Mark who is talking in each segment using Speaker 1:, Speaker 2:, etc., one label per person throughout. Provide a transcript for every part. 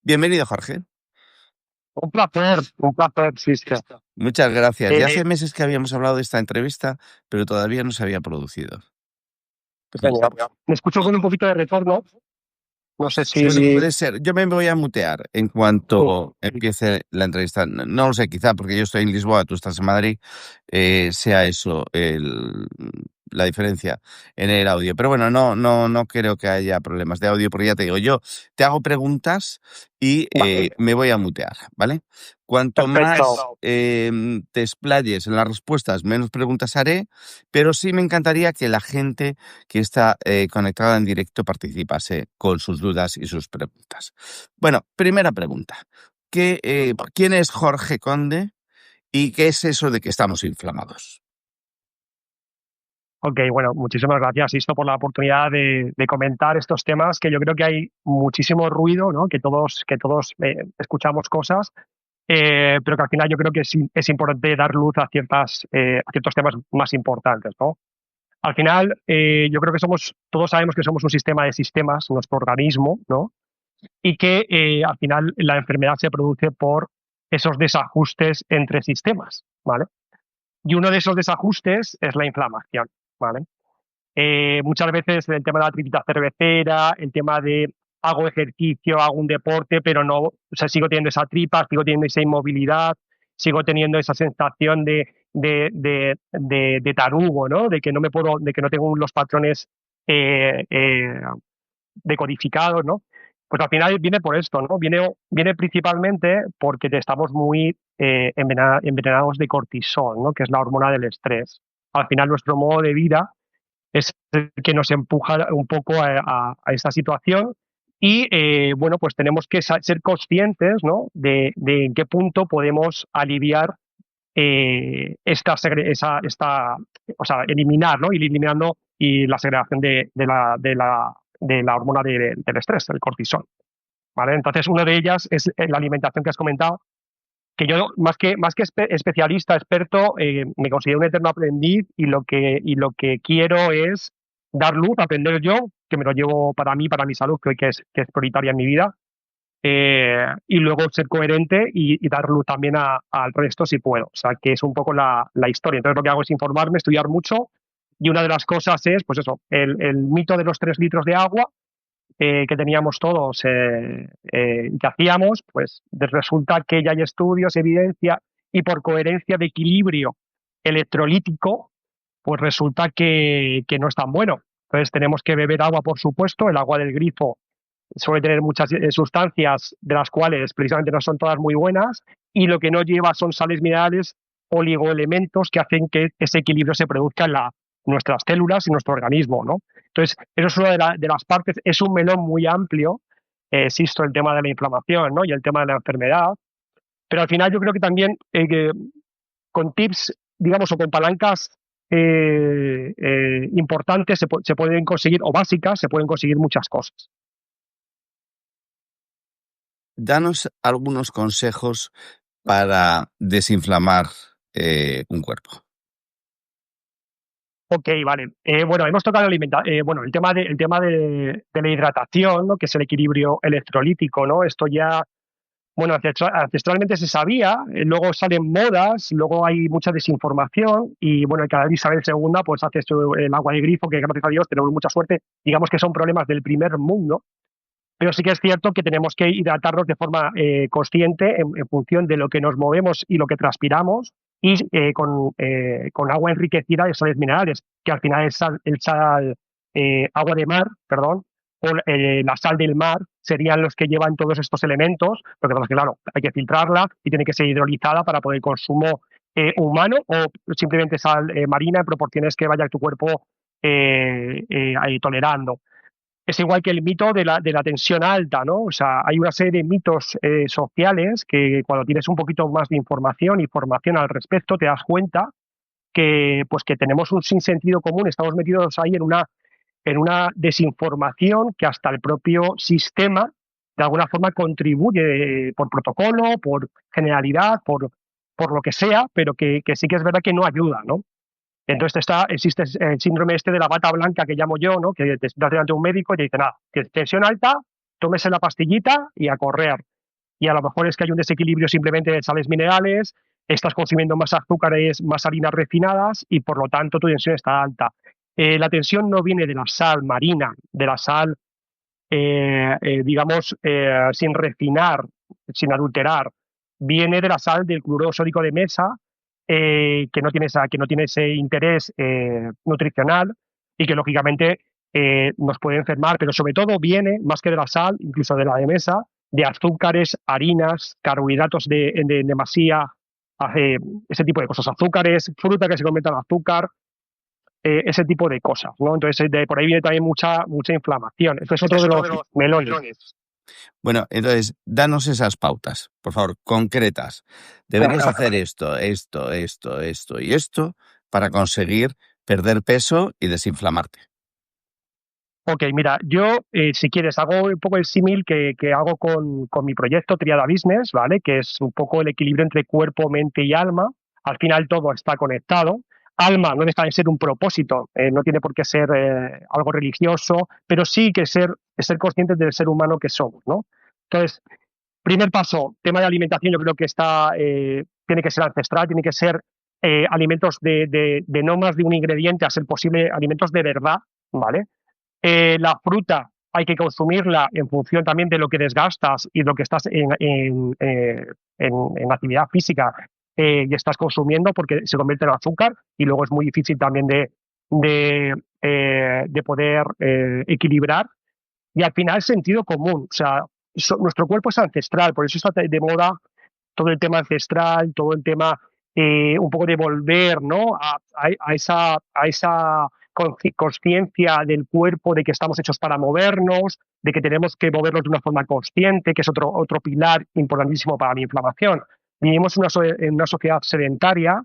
Speaker 1: Bienvenido, Jorge.
Speaker 2: Un placer, Sisca.
Speaker 1: Muchas gracias. Ya hace
Speaker 2: Eh,
Speaker 1: meses que habíamos hablado de esta entrevista, pero todavía no se había producido.
Speaker 2: Genial. Me escucho con un poquito de retorno. No sé
Speaker 1: Bueno,
Speaker 2: si.
Speaker 1: puede ser. Yo me voy a mutear en cuanto empiece la entrevista. No lo sé, quizá porque yo estoy en Lisboa, tú estás en Madrid, sea eso la diferencia en el audio. Pero bueno, no creo que haya problemas de audio, porque ya te digo, yo te hago preguntas y
Speaker 2: Vale,
Speaker 1: me voy a mutear, ¿vale? Cuanto más
Speaker 2: perfecto.
Speaker 1: te explayes en las respuestas, menos preguntas haré, pero sí me encantaría que la gente que está conectada en directo participase con sus dudas y sus preguntas. Bueno, primera pregunta. ¿Quién es Jorge Conde y qué es eso de que estamos inflamados?
Speaker 2: Ok, bueno, muchísimas gracias, Sisto, por la oportunidad de comentar estos temas que yo creo que hay muchísimo ruido, ¿no? Que todos escuchamos cosas, pero que al final yo creo que es importante dar luz a ciertos temas más importantes, ¿no? Al final, yo creo que todos sabemos que somos un sistema de sistemas, nuestro organismo, ¿no? Y que al final la enfermedad se produce por esos desajustes entre sistemas, ¿vale? Y uno de esos desajustes es la inflamación, ¿vale? Muchas veces el tema de la artritis cervecera, el tema de hago ejercicio, hago un deporte, pero no, o sea, sigo teniendo esa tripa, sigo teniendo esa inmovilidad, sigo teniendo esa sensación de tarugo, ¿no? De que no me puedo, de que no tengo los patrones eh, eh, decodificados, ¿no? Pues al final viene por esto, ¿no? Viene principalmente porque estamos muy envenenados de cortisol, ¿no? Que es la hormona del estrés. Al final nuestro modo de vida es el que nos empuja un poco a esta situación y, bueno, pues tenemos que ser conscientes, ¿no? De en qué punto podemos aliviar o sea, eliminar, ¿no? Ir eliminando y la segregación de la hormona del estrés, el cortisol, ¿vale? Entonces, una de ellas es la alimentación que has comentado, que yo, más que especialista, experto, me considero un eterno aprendiz y lo que quiero es dar luz, aprender yo, que me lo llevo para mí, para mi salud, que es prioritaria en mi vida, y luego ser coherente y dar luz también al resto si puedo. O sea, que es un poco la historia. Entonces, lo que hago es informarme, estudiar mucho, y una de las cosas es, pues eso, el mito de los 3 litros de agua que teníamos todos, que hacíamos, pues resulta que ya hay estudios, evidencia, y por coherencia de equilibrio electrolítico, pues resulta que no es tan bueno. Entonces tenemos que beber agua, por supuesto. El agua del grifo suele tener muchas sustancias, de las cuales precisamente no son todas muy buenas, y lo que no lleva son sales minerales, oligoelementos que hacen que ese equilibrio se produzca en nuestras células y nuestro organismo, ¿no? Entonces, eso es una de las partes, es un melón muy amplio, existo el tema de la inflamación, ¿no? Y el tema de la enfermedad, pero al final yo creo que también con tips, digamos, o con palancas importantes se pueden conseguir, o básicas, se pueden conseguir muchas cosas.
Speaker 1: Danos algunos consejos para desinflamar un cuerpo.
Speaker 2: Ok, vale. Bueno, hemos tocado bueno, el tema de la hidratación, ¿no? Que es el equilibrio electrolítico, ¿no? Esto ya, bueno, ancestralmente se sabía, luego salen modas, luego hay mucha desinformación y, bueno, cada Isabel II pues hace el agua de grifo, que gracias a Dios tenemos mucha suerte, digamos que son problemas del primer mundo, pero sí que es cierto que tenemos que hidratarnos de forma consciente en función de lo que nos movemos y lo que transpiramos y con agua enriquecida de sales minerales, que al final es agua de mar, perdón, o la sal del mar serían los que llevan todos estos elementos, porque claro, hay que filtrarla y tiene que ser hidrolizada para poder consumo humano o simplemente sal marina en proporciones que vaya tu cuerpo tolerando. Es igual que el mito de la tensión alta, ¿no? O sea, hay una serie de mitos sociales que cuando tienes un poquito más de información y formación al respecto, te das cuenta que, pues, que tenemos un sinsentido común, estamos metidos ahí en una desinformación que hasta el propio sistema de alguna forma contribuye por protocolo, por generalidad, por lo que sea, pero que sí que es verdad que no ayuda, ¿no? Entonces existe el síndrome de la bata blanca que llamo yo, ¿no? Que te das delante de un médico y te dice, nada, que tensión alta, tómese la pastillita y a correr. y a lo mejor es que hay un desequilibrio simplemente de sales minerales, estás consumiendo más azúcares, más harinas refinadas y por lo tanto tu tensión está alta. La tensión no viene de la sal marina, de la sal, digamos, sin refinar, sin adulterar, viene de la sal del cloruro sódico de mesa, que no tiene ese interés nutricional y que lógicamente nos puede enfermar, pero sobre todo viene, más que de la sal, incluso de la de mesa, de azúcares, harinas, carbohidratos de demasía, eh, ese tipo de cosas, azúcares, fruta que se convierte en azúcar, ese tipo de cosas, ¿no? Entonces, por ahí viene también mucha inflamación. Este es otro de los melones.
Speaker 1: Bueno, entonces, danos esas pautas, por favor, concretas. Deberías hacer esto, esto, esto, esto y esto para conseguir perder peso y desinflamarte.
Speaker 2: Ok, mira, yo, si quieres, hago un poco el símil que hago con mi proyecto Triada Business, ¿vale? Que es un poco el equilibrio entre cuerpo, mente y alma. Al final todo está conectado. Alma no deja de ser un propósito, no tiene por qué ser algo religioso, pero sí que ser conscientes del ser humano que somos, ¿no? Entonces, primer paso, tema de alimentación, yo creo que tiene que ser ancestral, tiene que ser alimentos de no más de un ingrediente, a ser posible alimentos de verdad, ¿vale? La fruta hay que consumirla en función también de lo que desgastas y lo que estás en actividad física y estás consumiendo porque se convierte en azúcar y luego es muy difícil también de poder equilibrar. Y al final sentido común, o sea, nuestro cuerpo es ancestral, por eso está de moda todo el tema ancestral, todo el tema un poco de volver, ¿no? A esa conciencia del cuerpo de que estamos hechos para movernos, de que tenemos que movernos de una forma consciente, que es otro pilar importantísimo para la inflamación. Vivimos en una sociedad sedentaria,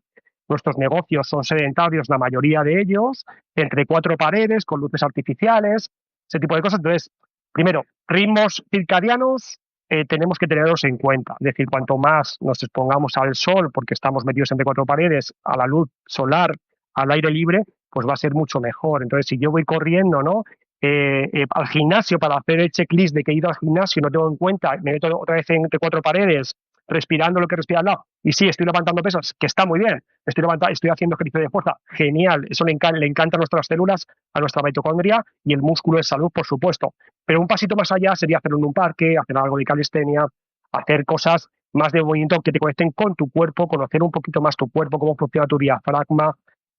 Speaker 2: nuestros negocios son sedentarios, la mayoría de ellos, entre cuatro paredes, con luces artificiales, ese tipo de cosas. Entonces, primero, ritmos circadianos tenemos que tenerlos en cuenta. Es decir, cuanto más nos expongamos al sol, porque estamos metidos entre cuatro paredes, a la luz solar, al aire libre, pues va a ser mucho mejor. Entonces, si yo voy corriendo, ¿no? Al gimnasio para hacer el checklist de que he ido al gimnasio, no tengo en cuenta, me meto otra vez entre cuatro paredes, respirando lo que respira al lado, y sí, estoy levantando pesas, que está muy bien, estoy haciendo ejercicio de fuerza, genial, eso le encanta a nuestras células, a nuestra mitocondria, y el músculo es salud, por supuesto. Pero un pasito más allá sería hacerlo en un parque, hacer algo de calistenia, hacer cosas más de movimiento que te conecten con tu cuerpo, conocer un poquito más tu cuerpo, cómo funciona tu diafragma,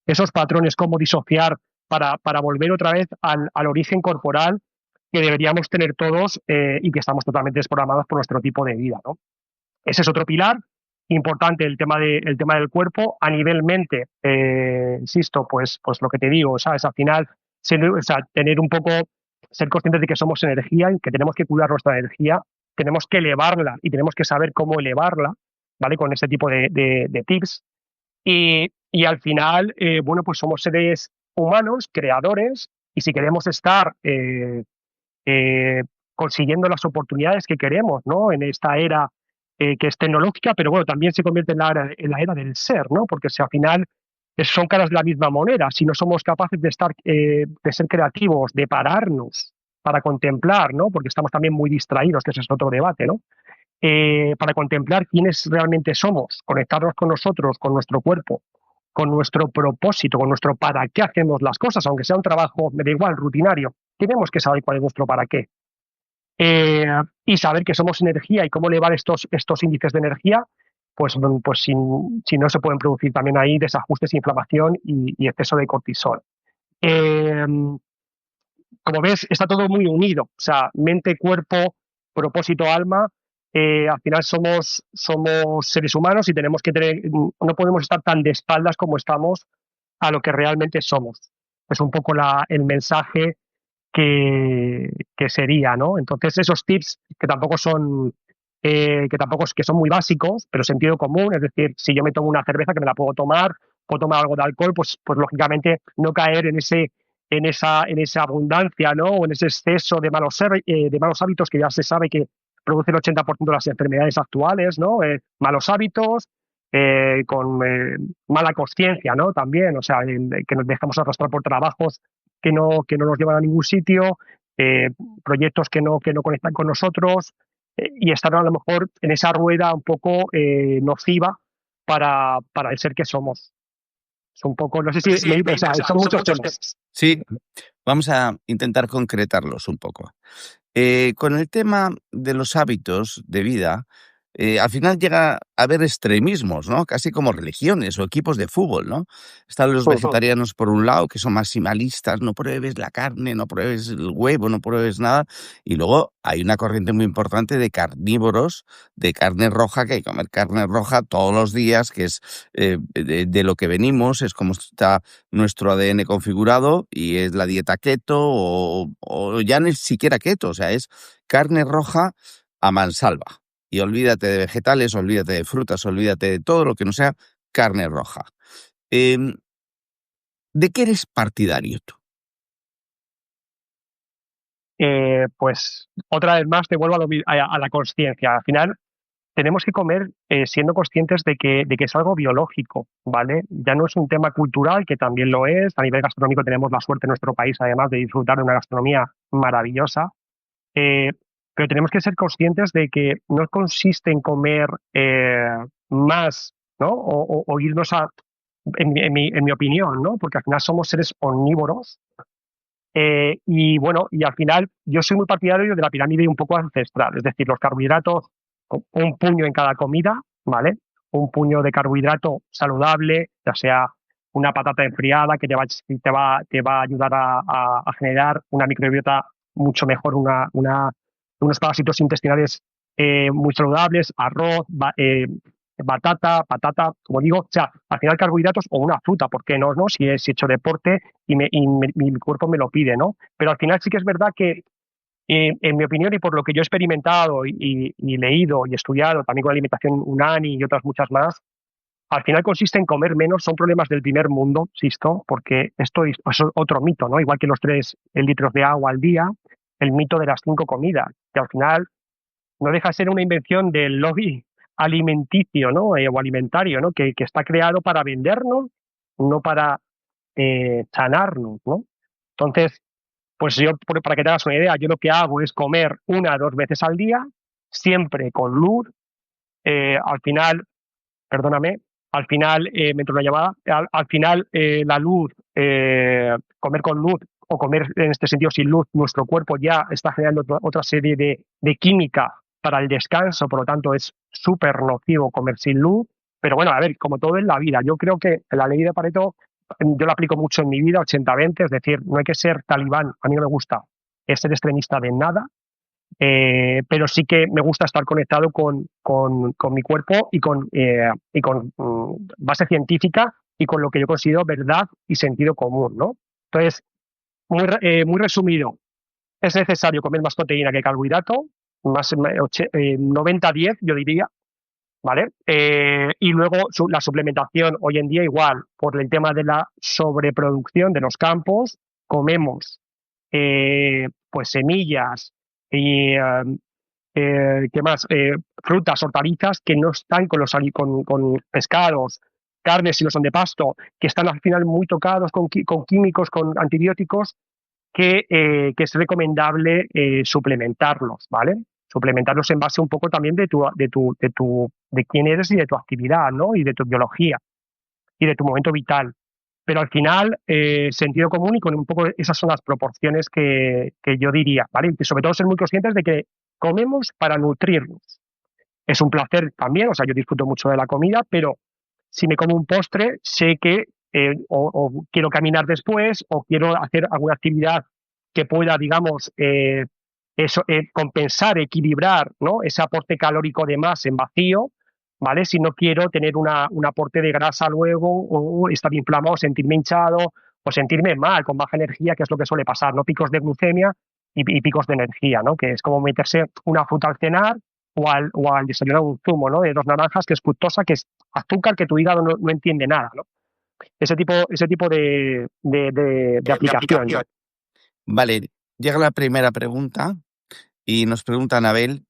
Speaker 2: esos patrones, cómo disociar para volver otra vez al origen corporal que deberíamos tener todos y que estamos totalmente desprogramados por nuestro tipo de vida, ¿no? Ese es otro pilar importante, el tema del cuerpo. A nivel mente, insisto, pues lo que te digo, ¿sabes? Al final, tener un poco, ser conscientes de que somos energía y que tenemos que cuidar nuestra energía, tenemos que elevarla y tenemos que saber cómo elevarla, ¿vale? Con este tipo de tips. Y al final, bueno, pues somos seres humanos, creadores, y si queremos estar eh, consiguiendo las oportunidades que queremos, ¿no? En esta era que es tecnológica, pero bueno, también se convierte en la era del ser, ¿no? Porque si al final son caras de la misma moneda, si no somos capaces de ser creativos, de pararnos para contemplar, ¿no? Porque estamos también muy distraídos, que ese es otro debate, ¿no? Para contemplar quiénes realmente somos, conectarnos con nosotros, con nuestro cuerpo, con nuestro propósito, con nuestro para qué hacemos las cosas, aunque sea un trabajo, me da igual, rutinario, tenemos que saber cuál es nuestro para qué. Y saber que somos energía y cómo elevar estos índices de energía, pues si no se pueden producir también ahí desajustes, inflamación y exceso de cortisol. Como ves, está todo muy unido, o sea, mente, cuerpo, propósito, alma. Al final somos seres humanos y tenemos que no podemos estar tan de espaldas como estamos a lo que realmente somos. Es un poco el mensaje que sería, ¿no? Entonces esos tips que son muy básicos, pero sentido común, es decir, si yo me tomo una cerveza que me la puedo tomar algo de alcohol, pues lógicamente no caer en esa abundancia, ¿no? O en ese exceso de malos hábitos que ya se sabe que produce el 80% de las enfermedades actuales, ¿no? Malos hábitos, con mala conciencia, ¿no? También, o sea, que nos dejamos arrastrar por trabajos que no nos llevan a ningún sitio, proyectos que no conectan con nosotros, y estar a lo mejor en esa rueda un poco nociva para el ser que somos. Es un poco, no sé si, o sea, son muchos temas.
Speaker 1: Sí, vamos a intentar concretarlos un poco. Con el tema de los hábitos de vida, al final llega a haber extremismos, ¿no? Casi como religiones o equipos de fútbol, ¿no? Están los vegetarianos por un lado, que son maximalistas, no pruebes la carne, no pruebes el huevo, no pruebes nada. Y luego hay una corriente muy importante de carnívoros, de carne roja, que hay que comer carne roja todos los días, que es de lo que venimos, es como está nuestro ADN configurado y es la dieta keto o ya ni siquiera keto, o sea, es carne roja a mansalva. Y olvídate de vegetales, olvídate de frutas, olvídate de todo lo que no sea carne roja. Em, ¿De qué eres partidario tú?
Speaker 2: Pues otra vez más te vuelvo a la conciencia. Al final tenemos que comer siendo conscientes de que es algo biológico, ¿vale? Ya no es un tema cultural, que también lo es. A nivel gastronómico tenemos la suerte en nuestro país, además, de disfrutar de una gastronomía maravillosa. Eh, pero tenemos que ser conscientes de que no consiste en comer más, ¿no? O irnos a, en mi opinión, ¿no? Porque al final somos seres omnívoros. Y bueno, y al final yo soy muy partidario de la pirámide un poco ancestral, es decir, los carbohidratos, un puño en cada comida, ¿vale? Un puño de carbohidrato saludable, ya sea una patata enfriada que te va a ayudar a generar una microbiota mucho mejor, unos parásitos intestinales muy saludables, arroz, patata, como digo, o sea, al final carbohidratos o una fruta, ¿por qué no? ¿No? Si he hecho deporte y mi cuerpo me lo pide, ¿no? Pero al final sí que es verdad que, en mi opinión y por lo que yo he experimentado y leído y estudiado, también con la alimentación UNANI y otras muchas más, al final consiste en comer menos, son problemas del primer mundo, insisto, porque esto es otro mito, ¿no? Igual que los 3 litros de agua al día, el mito de las 5 comidas, que al final no deja de ser una invención del lobby alimenticio, ¿no? O alimentario, ¿no? Que está creado para vendernos, no para sanarnos, ¿no? Entonces, pues yo, para que te hagas una idea, yo lo que hago es comer 1 o 2 veces al día, siempre con luz. Al final, perdóname, al final, me entró una llamada, al final la luz, comer con luz o comer en este sentido sin luz, nuestro cuerpo ya está generando otra serie de química para el descanso, por lo tanto es súper nocivo comer sin luz. Pero bueno, a ver, como todo en la vida, yo creo que la ley de Pareto yo la aplico mucho en mi vida, 80-20, es decir, no hay que ser talibán, a mí no me gusta ser extremista de nada, pero sí que me gusta estar conectado con mi cuerpo y con base científica y con lo que yo considero verdad y sentido común, ¿no? Entonces, muy resumido, es necesario comer más proteína que carbohidrato, más 90-10, yo diría, ¿vale? Y luego la suplementación hoy en día igual, por el tema de la sobreproducción de los campos, comemos pues semillas y ¿qué más? Frutas, hortalizas que no están con pescados, carnes si no son de pasto, que están al final muy tocados con químicos, con antibióticos, que es recomendable suplementarlos, ¿vale? Suplementarlos en base un poco también de quién eres y de tu actividad, ¿no? Y de tu biología y de tu momento vital. Pero al final, sentido común y con un poco esas son las proporciones que yo diría, ¿vale? Y sobre todo ser muy conscientes de que comemos para nutrirnos. Es un placer también, o sea, yo disfruto mucho de la comida, pero si me como un postre, sé que o quiero caminar después o quiero hacer alguna actividad que pueda, digamos, compensar, equilibrar, ¿no? Ese aporte calórico de más en vacío, ¿vale? Si no quiero tener un aporte de grasa luego o estar inflamado, sentirme hinchado o sentirme mal, con baja energía, que es lo que suele pasar, ¿no? Picos de glucemia y picos de energía, ¿no? Que es como meterse una fruta al cenar o al desayunar un zumo, ¿no? De 2 naranjas, que es fructosa, que es azúcar que tu hígado no entiende nada, ¿no? Ese tipo de aplicación, ¿no?
Speaker 1: Vale, llega la primera pregunta y nos pregunta Anabel,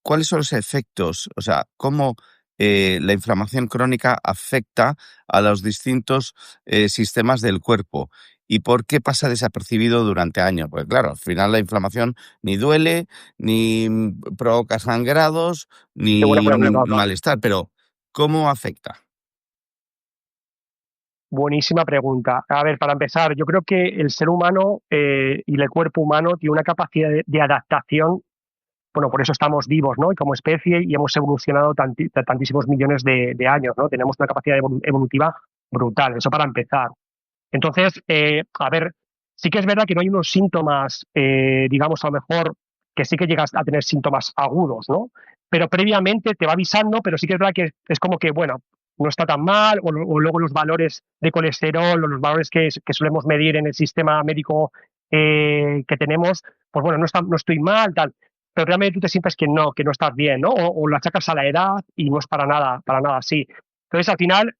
Speaker 1: ¿cuáles son los efectos, o sea, cómo la inflamación crónica afecta a los distintos sistemas del cuerpo? ¿Y por qué pasa desapercibido durante años? Pues claro, al final la inflamación ni duele, ni provoca sangrados,
Speaker 2: Qué buena
Speaker 1: ni
Speaker 2: pregunta.
Speaker 1: malestar, pero ¿cómo afecta?
Speaker 2: Buenísima pregunta. A ver, para empezar, yo creo que el ser humano y el cuerpo humano tiene una capacidad de adaptación. Bueno, por eso estamos vivos, ¿no? Y como especie y hemos evolucionado tantísimos millones de años, ¿no? Tenemos una capacidad evolutiva brutal, eso para empezar. Entonces, a ver, sí que es verdad que no hay unos síntomas, digamos, a lo mejor que sí que llegas a tener síntomas agudos, ¿no? Pero previamente te va avisando, pero sí que es verdad que es como que, bueno, no está tan mal, o luego los valores de colesterol o los valores que solemos medir en el sistema médico que tenemos, pues bueno, no estoy mal, tal. Pero realmente tú te sientes que no estás bien, ¿no? O lo achacas a la edad y no es para nada así. Entonces, al final,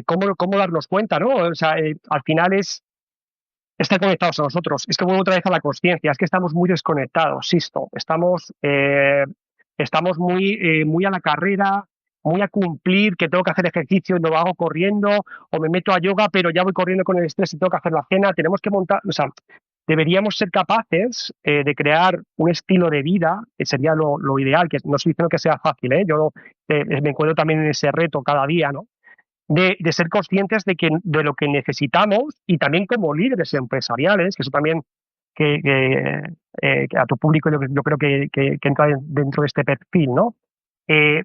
Speaker 2: cómo darnos cuenta, ¿no? O sea, al final es estar conectados a nosotros. Es que vuelvo otra vez a la conciencia, es que estamos muy desconectados, Sisto. Estamos muy a la carrera, muy a cumplir, que tengo que hacer ejercicio y lo hago corriendo, o me meto a yoga, pero ya voy corriendo con el estrés y tengo que hacer la cena. Tenemos que montar, o sea, deberíamos ser capaces de crear un estilo de vida, que sería lo ideal, que no estoy diciendo que sea fácil, ¿eh? Yo me encuentro también en ese reto cada día, ¿no? De ser conscientes de lo que necesitamos y también como líderes empresariales, que eso también que a tu público yo creo que entra dentro de este perfil, ¿no? Eh,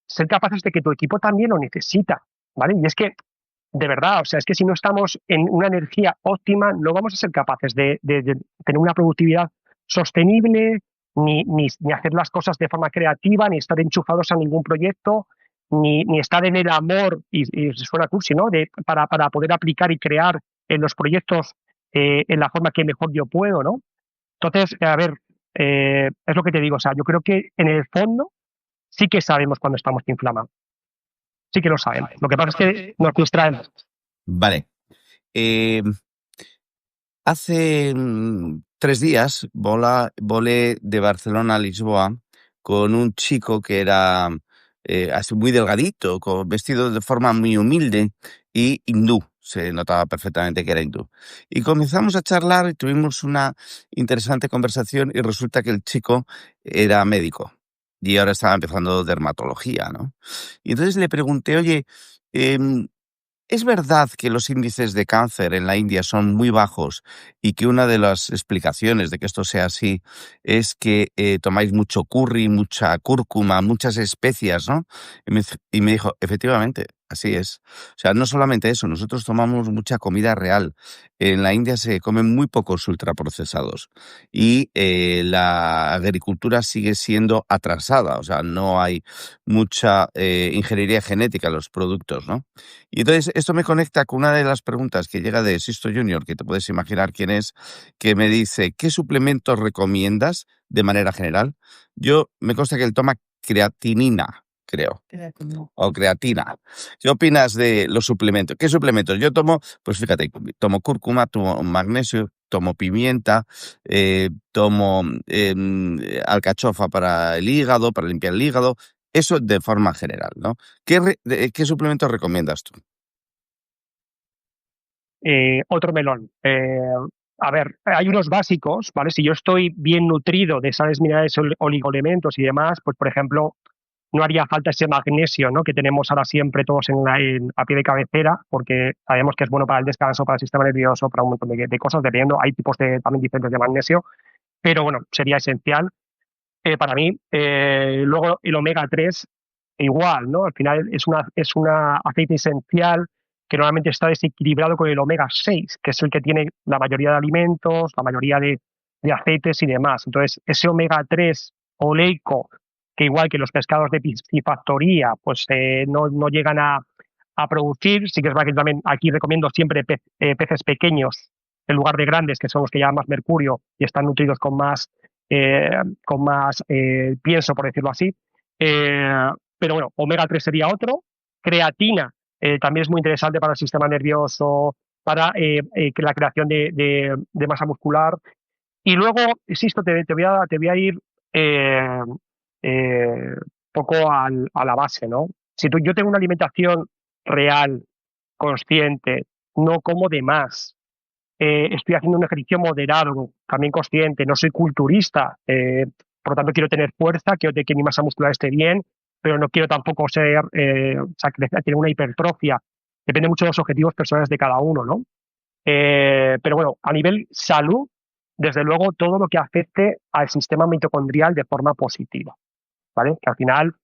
Speaker 2: Ser capaces de que tu equipo también lo necesita, ¿vale? Y es que, de verdad, o sea, es que si no estamos en una energía óptima, no vamos a ser capaces de tener una productividad sostenible, ni hacer las cosas de forma creativa, ni estar enchufados a ningún proyecto, ni estar en el amor, y suena cursi, ¿no? Para poder aplicar y crear en los proyectos en la forma que mejor yo puedo, ¿no? Entonces, a ver, es lo que te digo, o sea, yo creo que en el fondo sí que sabemos cuando estamos inflamados, sí que lo sabemos. Lo que pasa es que nos distraemos.
Speaker 1: Vale. Eh, Hace 3 días volé de Barcelona a Lisboa con un chico que era así muy delgadito, vestido de forma muy humilde y hindú. Se notaba perfectamente que era hindú. Y comenzamos a charlar y tuvimos una interesante conversación y resulta que el chico era médico y ahora estaba empezando dermatología, ¿no? Y entonces le pregunté, oye, em, ¿es verdad que los índices de cáncer en la India son muy bajos y que una de las explicaciones de que esto sea así es que tomáis mucho curry, mucha cúrcuma, muchas especias, ¿no? Y me dijo, efectivamente, así es. O sea, no solamente eso, nosotros tomamos mucha comida real. En la India se comen muy pocos ultraprocesados y la agricultura sigue siendo atrasada, o sea, no hay mucha ingeniería genética en los productos, ¿no? Y entonces esto me conecta con una de las preguntas que llega de Sisto Junior, que te puedes imaginar quién es, que me dice, ¿qué suplementos recomiendas de manera general? Yo me consta que él toma creatinina, creo, o creatina. ¿Qué opinas de los suplementos? ¿Qué suplementos? Yo tomo, pues fíjate, tomo cúrcuma, tomo magnesio, tomo pimienta, tomo alcachofa para el hígado, para limpiar el hígado. Eso de forma general, ¿no? ¿Qué suplementos recomiendas tú?
Speaker 2: Otro melón. A ver, hay unos básicos, ¿vale? Si yo estoy bien nutrido de sales minerales, oligoelementos y demás, pues por ejemplo, no haría falta ese magnesio, ¿no? Que tenemos ahora siempre todos a pie de cabecera, porque sabemos que es bueno para el descanso, para el sistema nervioso, para un montón de cosas, dependiendo. Hay tipos también diferentes de magnesio, pero bueno, sería esencial para mí. Luego el omega 3 igual, ¿no? Al final es una aceite esencial que normalmente está desequilibrado con el omega 6, que es el que tiene la mayoría de alimentos, la mayoría de aceites y demás. Entonces, ese omega 3 oleico, que igual que los pescados de piscifactoría, pues no llegan a producir. Sí que es verdad que también aquí recomiendo siempre peces pequeños en lugar de grandes, que son los que llevan más mercurio y están nutridos eh, con más pienso, por decirlo así. Pero bueno, omega 3 sería otro. Creatina también es muy interesante para el sistema nervioso, para la creación de masa muscular. Y luego, insisto, te voy a ir eh, poco a la base, ¿no? Si yo tengo una alimentación real, consciente, no como de más. Estoy haciendo un ejercicio moderado, también consciente, no soy culturista, por lo tanto quiero tener fuerza, quiero que mi masa muscular esté bien, pero no quiero tampoco ser, o sea, tener una hipertrofia. Depende mucho de los objetivos personales de cada uno, ¿no? Pero bueno, a nivel salud, desde luego todo lo que afecte al sistema mitocondrial de forma positiva, ¿vale? Que al final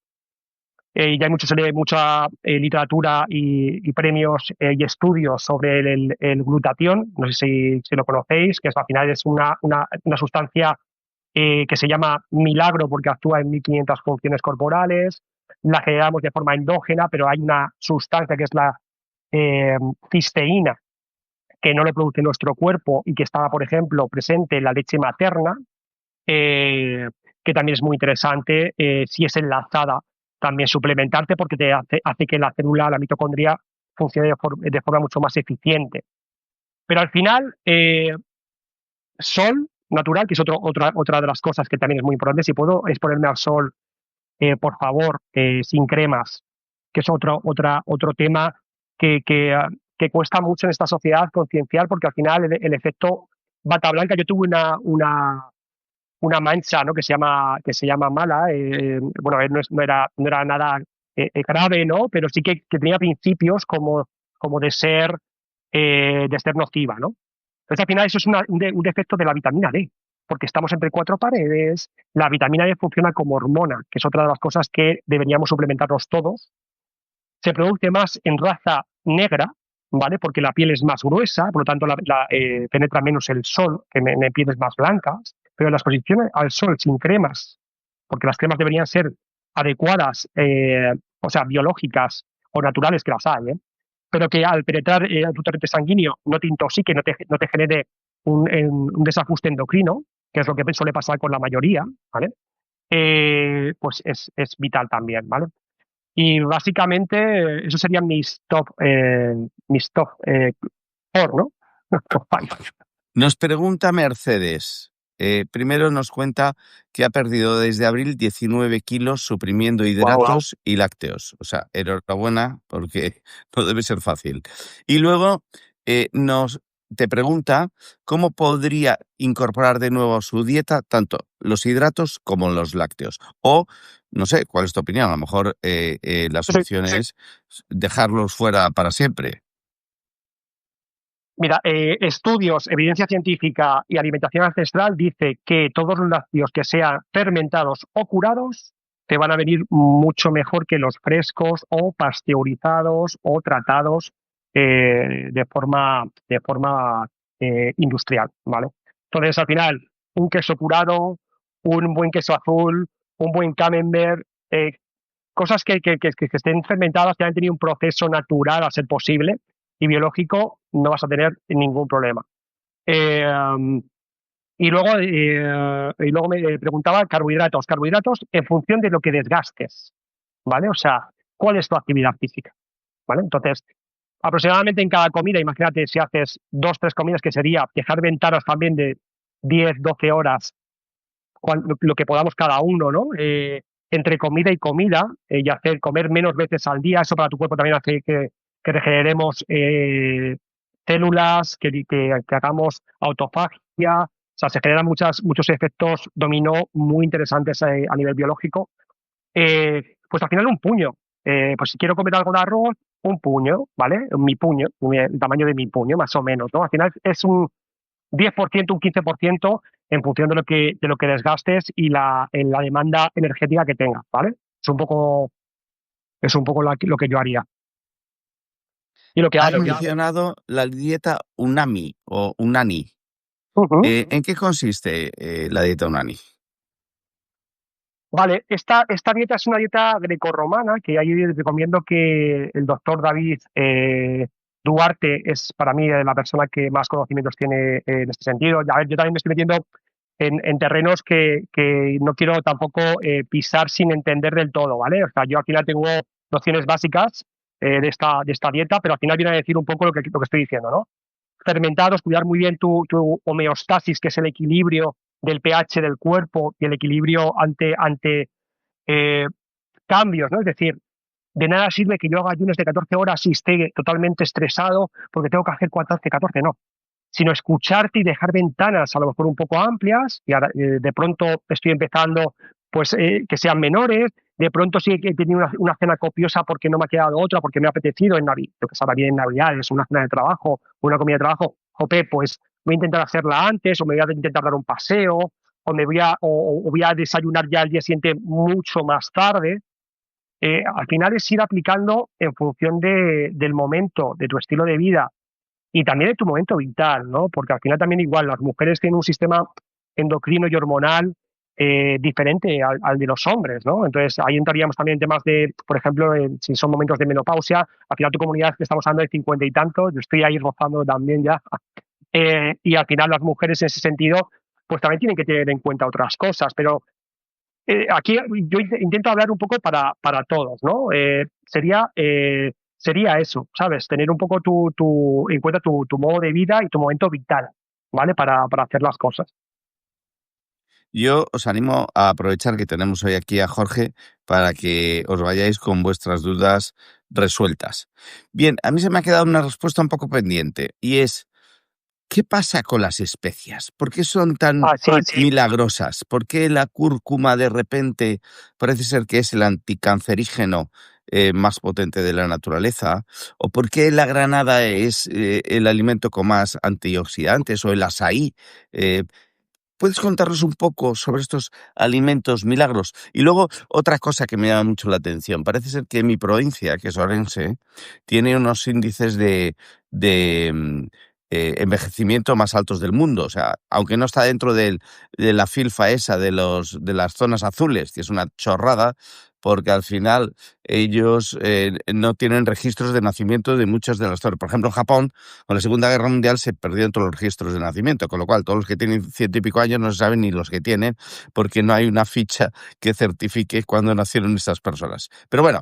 Speaker 2: ya hay mucha literatura y premios y estudios sobre el glutatión, no sé si lo conocéis, que al final es una sustancia que se llama milagro porque actúa en 1500 funciones corporales, la generamos de forma endógena, pero hay una sustancia que es la cisteína, que no lo produce nuestro cuerpo y que está, por ejemplo, presente en la leche materna, eh, que también es muy interesante si es enlazada, también suplementarte porque hace que la célula, la mitocondria, funcione de forma mucho más eficiente. Pero al final, sol natural, que es otra de las cosas que también es muy importante, si puedo exponerme al sol, por favor, sin cremas, que es otro tema que cuesta mucho en esta sociedad concienciar, porque al final el efecto bata blanca, yo tuve una mancha, ¿no? que se llama mala. Bueno, no era nada grave, ¿no? Pero sí que tenía principios como de ser nociva, ¿no? Entonces, al final, eso es un defecto de la vitamina D, porque estamos entre cuatro paredes. La vitamina D funciona como hormona, que es otra de las cosas que deberíamos suplementarnos todos. Se produce más en raza negra, ¿vale? Porque la piel es más gruesa, por lo tanto penetra menos el sol, que en pieles más blancas, pero la exposición al sol sin cremas, porque las cremas deberían ser adecuadas, o sea, biológicas o naturales, que las hay, pero que al penetrar tu torrente sanguíneo no te intoxique, no te genere un desajuste endocrino, que es lo que suele pasar con la mayoría, ¿vale? Pues es vital también, ¿vale? Y básicamente esos serían mis top 4, ¿no? Top 5.
Speaker 1: Nos pregunta Mercedes. Primero nos cuenta que ha perdido desde abril 19 kilos suprimiendo hidratos y lácteos. O sea, enhorabuena porque no debe ser fácil. Y luego te pregunta cómo podría incorporar de nuevo a su dieta tanto los hidratos como los lácteos. O, no sé, ¿cuál es tu opinión? A lo mejor la solución es dejarlos fuera para siempre.
Speaker 2: Mira, estudios, evidencia científica y alimentación ancestral dice que todos los lácteos que sean fermentados o curados te van a venir mucho mejor que los frescos o pasteurizados o tratados de forma industrial, ¿vale? Entonces, al final, un queso curado, un buen queso azul, un buen camembert, cosas que estén fermentadas, que hayan tenido un proceso natural a ser posible y biológico, no vas a tener ningún problema. Eh, y luego me preguntaba carbohidratos. Carbohidratos en función de lo que desgastes, ¿vale? O sea, ¿cuál es tu actividad física? ¿Vale? Entonces, aproximadamente en cada comida, imagínate si haces 2, 3 comidas, que sería dejar ventanas también de 10, 12 horas, lo que podamos cada uno, ¿no? Entre comida y comida, y comer menos veces al día, eso para tu cuerpo también hace que regeneremos células, que hagamos autofagia, o sea, se generan muchos efectos dominó muy interesantes a nivel biológico. Pues al final un puño. Pues si quiero comer algo de arroz, un puño, ¿vale? Mi puño, el tamaño de mi puño, más o menos, ¿no? Al final es un 10%, un 15% en función de lo que desgastes y en la demanda energética que tengas, ¿vale? Es un poco lo que yo haría. Y lo que
Speaker 1: Has
Speaker 2: hago.
Speaker 1: mencionado la dieta UNAMI o UNANI.
Speaker 2: Ujú.
Speaker 1: ¿En qué consiste la dieta UNANI?
Speaker 2: Vale, esta dieta es una dieta grecorromana que ahí recomiendo que el doctor David Duarte es para mí la persona que más conocimientos tiene en este sentido. A ver, yo también me estoy metiendo en terrenos que no quiero tampoco pisar sin entender del todo, ¿vale? O sea, yo al final tengo nociones básicas de esta dieta, pero al final viene a decir un poco lo que estoy diciendo, ¿no? Fermentados, cuidar muy bien tu homeostasis, que es el equilibrio del pH del cuerpo y el equilibrio ante eh, cambios, ¿no? Es decir, de nada sirve que yo haga ayunos de 14 horas y esté totalmente estresado porque tengo que hacer 14, no, sino escucharte y dejar ventanas a lo mejor un poco amplias, y ahora, de pronto estoy empezando, pues que sean menores, de pronto sí que he tenido una cena copiosa porque no me ha quedado otra, porque me ha apetecido en Navidad, lo que sabe bien en Navidades, una cena de trabajo, una comida de trabajo, jope, pues voy a intentar hacerla antes, o me voy a intentar dar un paseo, o o voy a desayunar ya al día siguiente mucho más tarde. Al final es ir aplicando en función del momento, de tu estilo de vida y también de tu momento vital, ¿no? Porque al final también igual las mujeres tienen un sistema endocrino y hormonal diferente al de los hombres, ¿no? Entonces ahí entraríamos también en temas de, por ejemplo, si son momentos de menopausia, al final tu comunidad que estamos hablando de 50 y tantos, yo estoy ahí rozando también ya, y al final las mujeres en ese sentido, pues también tienen que tener en cuenta otras cosas, pero aquí yo intento hablar un poco para todos, ¿no? Sería eso, ¿sabes? Tener un poco en cuenta tu modo de vida y tu momento vital, ¿vale? Para hacer las cosas.
Speaker 1: Yo os animo a aprovechar que tenemos hoy aquí a Jorge para que os vayáis con vuestras dudas resueltas. Bien, a mí se me ha quedado una respuesta un poco pendiente y es, ¿qué pasa con las especias? ¿Por qué son tan
Speaker 2: Sí,
Speaker 1: milagrosas? ¿Por qué la cúrcuma de repente parece ser que es el anticancerígeno más potente de la naturaleza? ¿O por qué la granada es el alimento con más antioxidantes? ¿O el azaí? Eh, ¿Puedes contarnos un poco sobre estos alimentos milagros? Y luego, otra cosa que me llama mucho la atención. Parece ser que mi provincia, que es Orense, tiene unos índices de envejecimiento más altos del mundo. O sea, aunque no está dentro de la filfa esa de las zonas azules, que es una chorrada, porque al final ellos no tienen registros de nacimiento de muchas de las zonas. Por ejemplo, en Japón, con la Segunda Guerra Mundial se perdieron todos los registros de nacimiento, con lo cual todos los que tienen 100 y pico años no se saben ni los que tienen, porque no hay una ficha que certifique cuándo nacieron estas personas. Pero bueno,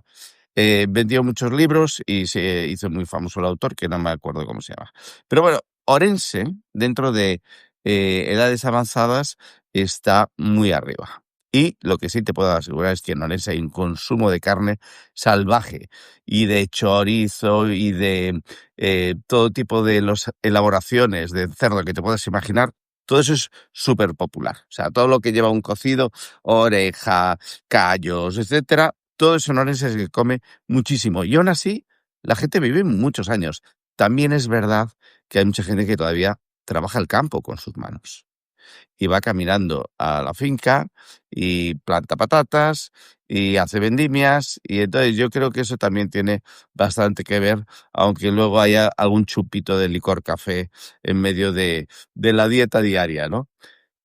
Speaker 1: vendió muchos libros y se hizo muy famoso el autor, que no me acuerdo cómo se llama. Pero bueno, Orense, dentro de edades avanzadas, está muy arriba. Y lo que sí te puedo asegurar es que en Orense hay un consumo de carne salvaje y de chorizo y de todo tipo de elaboraciones de cerdo que te puedas imaginar. Todo eso es súper popular. O sea, todo lo que lleva un cocido, oreja, callos, etcétera, todo eso en Orense se come muchísimo. Y aún así, la gente vive muchos años. También es verdad que hay mucha gente que todavía trabaja el campo con sus manos y va caminando a la finca y planta patatas y hace vendimias, y entonces yo creo que eso también tiene bastante que ver, aunque luego haya algún chupito de licor café en medio de la dieta diaria, ¿no?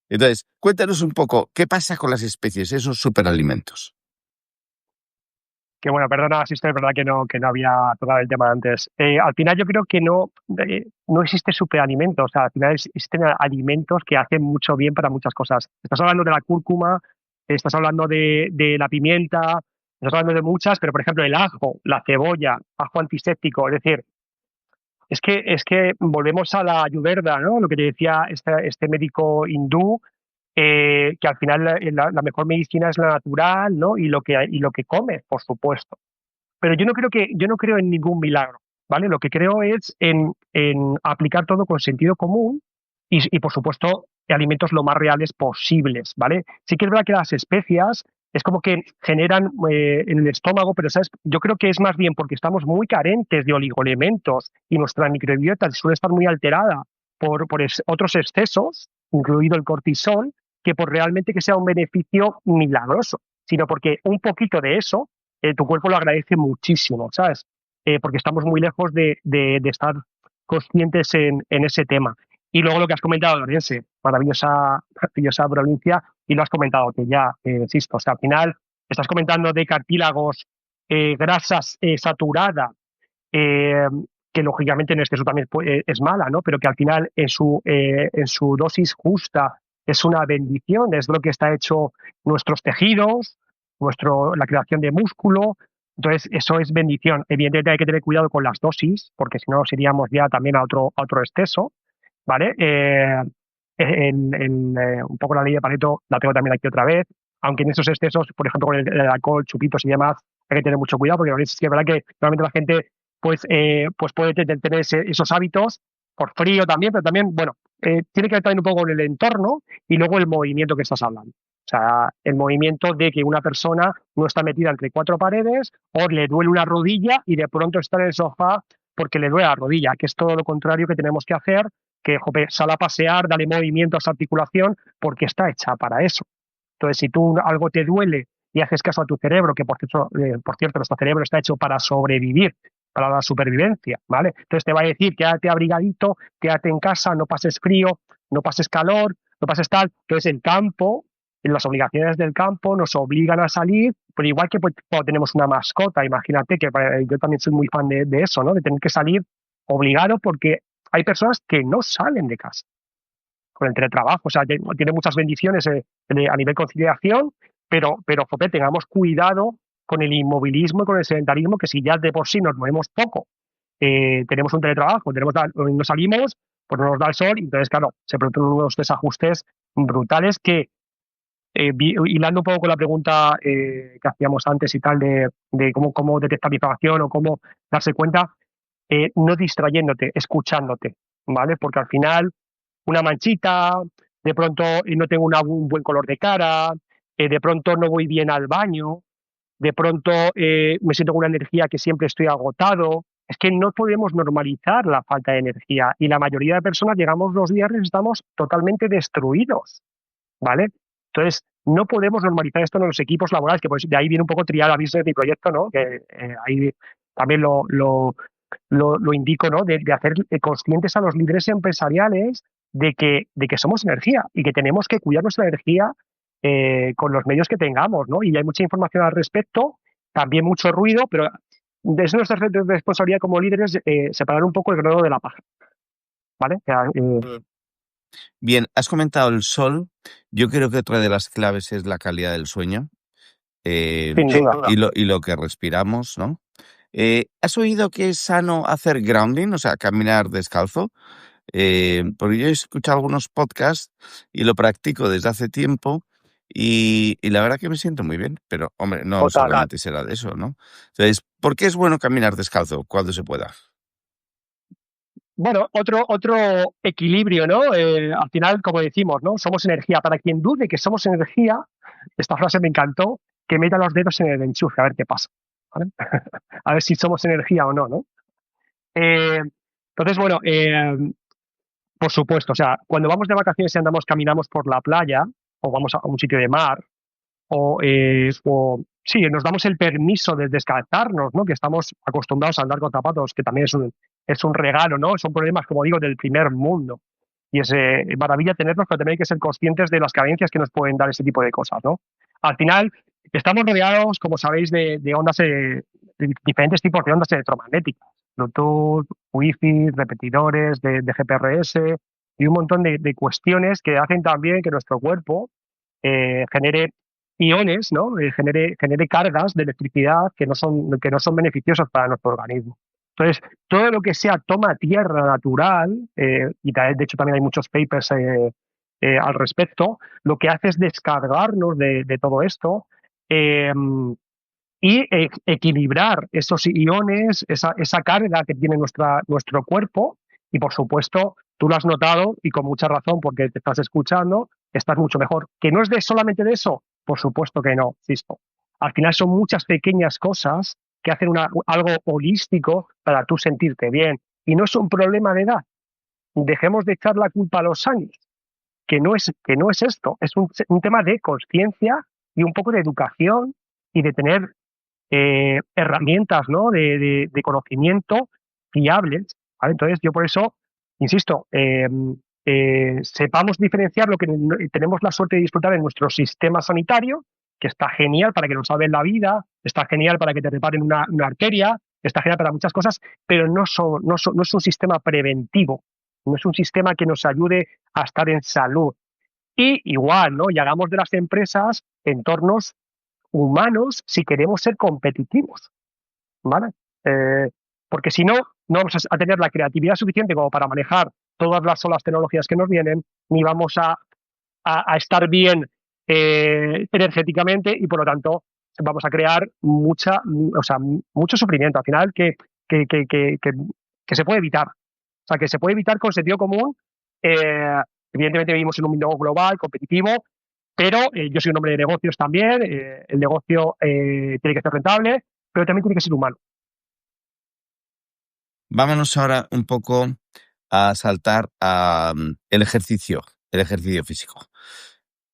Speaker 1: Entonces, cuéntanos un poco, ¿qué pasa con las especies, esos superalimentos?
Speaker 2: que bueno, perdona, si es verdad que no había tocado el tema antes. Al final yo creo que no existe superalimento, o sea, al final existen alimentos que hacen mucho bien para muchas cosas. Estás hablando de la cúrcuma, estás hablando de la pimienta, estás hablando de muchas, pero por ejemplo el ajo, la cebolla, ajo antiséptico, es decir, es que volvemos a la ayurveda, ¿no? Lo que te decía este médico hindú, que al final la mejor medicina es la natural, ¿no? Y lo que comes, por supuesto. Pero yo no creo en ningún milagro, ¿vale? Lo que creo es en aplicar todo con sentido común y, por supuesto, alimentos lo más reales posibles, ¿vale? Sí que es verdad que las especias es como que generan en el estómago, pero ¿sabes? Yo creo que es más bien porque estamos muy carentes de oligoelementos y nuestra microbiota suele estar muy alterada por otros excesos, incluido el cortisol, que por realmente que sea un beneficio milagroso, sino porque un poquito de eso tu cuerpo lo agradece muchísimo, ¿sabes? Porque estamos muy lejos de estar conscientes en ese tema. Y luego lo que has comentado, Lorense, maravillosa provincia, y lo has comentado, que ya, insisto, o sea, al final estás comentando de cartílagos, grasas saturadas, eh, que lógicamente en exceso también es mala, ¿no? Pero que al final en su dosis justa es una bendición, es lo que está hecho nuestros tejidos, la creación de músculo. Entonces, eso es bendición. Evidentemente hay que tener cuidado con las dosis, porque si no nos iríamos ya también a otro exceso, ¿vale? Un poco la ley de Pareto la tengo también aquí otra vez, aunque en esos excesos, por ejemplo, con el alcohol, chupitos y demás, hay que tener mucho cuidado, porque es que es verdad que realmente la gente pues puede tener esos hábitos por frío también, pero también, bueno, tiene que ver también un poco con el entorno y luego el movimiento que estás hablando. O sea, el movimiento de que una persona no está metida entre cuatro paredes o le duele una rodilla y de pronto está en el sofá porque le duele la rodilla, que es todo lo contrario que tenemos que hacer, que jope, sal a pasear, dale movimiento a esa articulación porque está hecha para eso. Entonces, si tú algo te duele y haces caso a tu cerebro, que por cierto nuestro cerebro está hecho para sobrevivir, para la supervivencia, ¿vale? Entonces te va a decir, quédate abrigadito, quédate en casa, no pases frío, no pases calor, no pases tal. Entonces el campo, las obligaciones del campo nos obligan a salir, pero igual que pues, cuando tenemos una mascota, imagínate que yo también soy muy fan de eso, ¿no? De tener que salir obligado porque hay personas que no salen de casa con el teletrabajo, o sea, tiene muchas bendiciones a nivel conciliación, pero jope, tengamos cuidado con el inmovilismo y con el sedentarismo, que si ya de por sí nos movemos poco, tenemos un teletrabajo, no salimos, pues no nos da el sol, y entonces, claro, se producen unos desajustes brutales que, hilando un poco con la pregunta que hacíamos antes y tal, de cómo detectar información o cómo darse cuenta, no distrayéndote, escuchándote, ¿vale? Porque al final una manchita, de pronto no tengo un buen color de cara, de pronto no voy bien al baño, de pronto me siento con una energía que siempre estoy agotado. Es que no podemos normalizar la falta de energía y la mayoría de personas llegamos los viernes y estamos totalmente destruidos, ¿vale? Entonces, no podemos normalizar esto en los equipos laborales, que pues de ahí viene un poco triada business de proyecto, ¿no? Que ahí también lo indico, ¿no? De hacer conscientes a los líderes empresariales de que somos energía y que tenemos que cuidar nuestra energía con los medios que tengamos, ¿no? Y hay mucha información al respecto, también mucho ruido, pero es nuestra responsabilidad como líderes separar un poco el grano de la paja, ¿vale?
Speaker 1: Bien, has comentado el sol. Yo creo que otra de las claves es la calidad del sueño
Speaker 2: Sin duda.
Speaker 1: y lo que respiramos, ¿no? ¿Has oído que es sano hacer grounding, o sea, caminar descalzo? Porque yo he escuchado algunos podcasts y lo practico desde hace tiempo y la verdad que me siento muy bien, pero hombre, no
Speaker 2: Total.
Speaker 1: solamente será de eso, ¿no? Entonces, ¿por qué es bueno caminar descalzo cuando se pueda?
Speaker 2: Bueno, otro equilibrio, ¿no? Al final, como decimos, ¿no? Somos energía. Para quien dude que somos energía, esta frase me encantó, que meta los dedos en el enchufe, a ver qué pasa, ¿vale? A ver si somos energía o no, ¿no? Eh, entonces, bueno, por supuesto, o sea, cuando vamos de vacaciones y caminamos por la playa, o vamos a un sitio de mar, o sí, nos damos el permiso de descalzarnos, ¿no? Que estamos acostumbrados a andar con zapatos, que también es un regalo, ¿no? Son problemas, como digo, del primer mundo. Y es maravilla tenerlos, pero también hay que ser conscientes de las carencias que nos pueden dar ese tipo de cosas, ¿no? Al final, estamos rodeados, como sabéis, de ondas, de diferentes tipos de ondas electromagnéticas. Bluetooth, Wi-Fi, repetidores de GPRS y un montón de cuestiones que hacen también que nuestro cuerpo genere iones, ¿no? Genere cargas de electricidad que no son beneficiosas para nuestro organismo. Entonces, todo lo que sea toma tierra natural, y de hecho también hay muchos papers al respecto, lo que hace es descargarnos de todo esto eh, y equilibrar esos iones, esa carga que tiene nuestro cuerpo, y por supuesto, tú lo has notado y con mucha razón porque te estás escuchando, estás mucho mejor. ¿Que no es solamente de eso? Por supuesto que no, Cisco. Al final son muchas pequeñas cosas que hacen algo holístico para tú sentirte bien. Y no es un problema de edad. Dejemos de echar la culpa a los años, que no es esto. Es un tema de conciencia y un poco de educación y de tener herramientas, ¿no? de conocimiento fiables, ¿vale? Entonces, yo por eso, insisto, sepamos diferenciar lo que tenemos la suerte de disfrutar en nuestro sistema sanitario, que está genial para que nos salven la vida, está genial para que te reparen una arteria, está genial para muchas cosas, pero no es un sistema preventivo, no es un sistema que nos ayude a estar en salud. Y igual, ¿no? Y hagamos de las empresas entornos humanos si queremos ser competitivos, ¿vale? Eh, Porque si no, no vamos a tener la creatividad suficiente como para manejar todas las solas tecnologías que nos vienen, ni vamos a estar bien energéticamente y por lo tanto vamos a crear mucho sufrimiento. Al final que, que, que, que, que se puede evitar. O sea, que se puede evitar con sentido común. Eh, Evidentemente vivimos en un mundo global, competitivo, pero yo soy un hombre de negocios también. El negocio tiene que ser rentable, pero también tiene que ser humano.
Speaker 1: Vámonos ahora un poco a saltar a el ejercicio físico.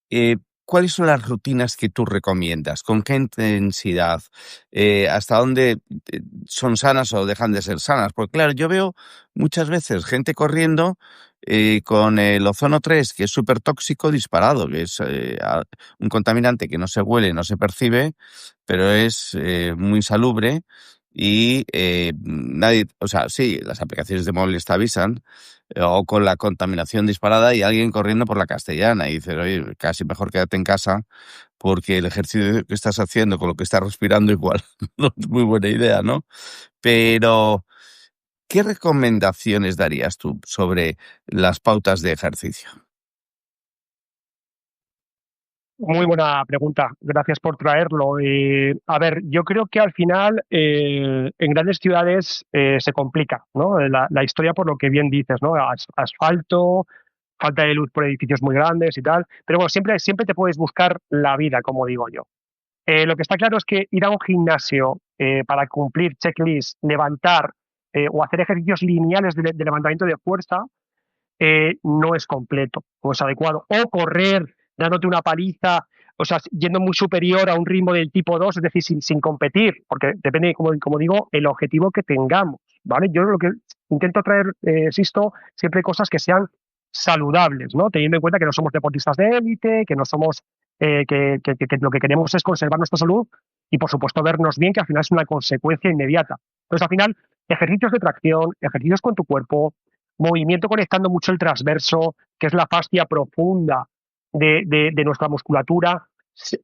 Speaker 1: Eh, ¿Cuáles son las rutinas que tú recomiendas? ¿Con qué intensidad? ¿Hasta dónde son sanas o dejan de ser sanas? Porque claro, yo veo muchas veces gente corriendo con el ozono 3, que es súper tóxico, disparado, que es un contaminante que no se huele, no se percibe, pero es muy insalubre y nadie, o sea, sí, las aplicaciones de móviles te avisan, o con la contaminación disparada y alguien corriendo por la Castellana y dices, oye, casi mejor quédate en casa porque el ejercicio que estás haciendo con lo que estás respirando igual no es muy buena idea, ¿no? Pero, ¿qué recomendaciones darías tú sobre las pautas de ejercicio?
Speaker 2: Muy buena pregunta, gracias por traerlo. A ver, yo creo que al final en grandes ciudades se complica, ¿no? La historia por lo que bien dices, ¿no? Asfalto, falta de luz por edificios muy grandes y tal, pero bueno, siempre te puedes buscar la vida, como digo yo. Lo que está claro es que ir a un gimnasio para cumplir checklist, levantar o hacer ejercicios lineales de levantamiento de fuerza no es completo, no es adecuado. O correr dándote una paliza, o sea, yendo muy superior a un ritmo del tipo 2, es decir, sin competir, porque depende, como digo, el objetivo que tengamos, ¿vale? Yo lo que intento traer, insisto, siempre cosas que sean saludables, ¿no? Teniendo en cuenta que no somos deportistas de élite, que no somos, que lo que queremos es conservar nuestra salud y, por supuesto, vernos bien, que al final es una consecuencia inmediata. Entonces, al final, ejercicios de tracción, ejercicios con tu cuerpo, movimiento conectando mucho el transverso, que es la fascia profunda de nuestra musculatura.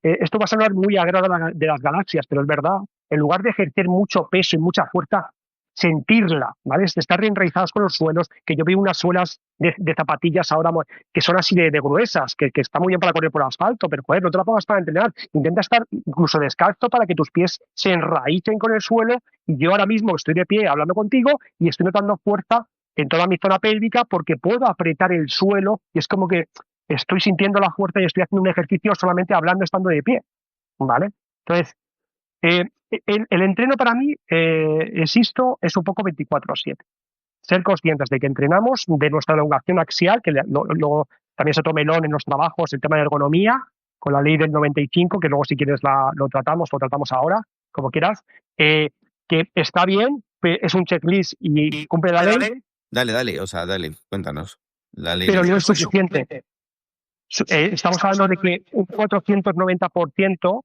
Speaker 2: Esto va a sonar muy agrado de las galaxias, pero es verdad. En lugar de ejercer mucho peso y mucha fuerza, sentirla, ¿vale? Estar enraizados con los suelos, que yo veo unas suelas de zapatillas ahora que son así de gruesas, que está muy bien para correr por asfalto, pero joder, no te la pongas para entrenar. Intenta estar incluso descalzo para que tus pies se enraicen con el suelo. Y yo ahora mismo estoy de pie hablando contigo y estoy notando fuerza en toda mi zona pélvica porque puedo apretar el suelo y es como que estoy sintiendo la fuerza y estoy haciendo un ejercicio solamente hablando estando de pie, ¿vale? Entonces, eh, el entreno para mí, insisto, es un poco 24/7. Ser conscientes de que entrenamos, de nuestra elongación axial, que luego también se toma melón en los trabajos, el tema de ergonomía, con la ley del 95, que luego si quieres lo tratamos ahora, como quieras, que está bien, es un checklist y cumple la ley,
Speaker 1: Dale, o sea, dale, cuéntanos. La ley
Speaker 2: pero
Speaker 1: del...
Speaker 2: no es suficiente. Estamos hablando de que un 490%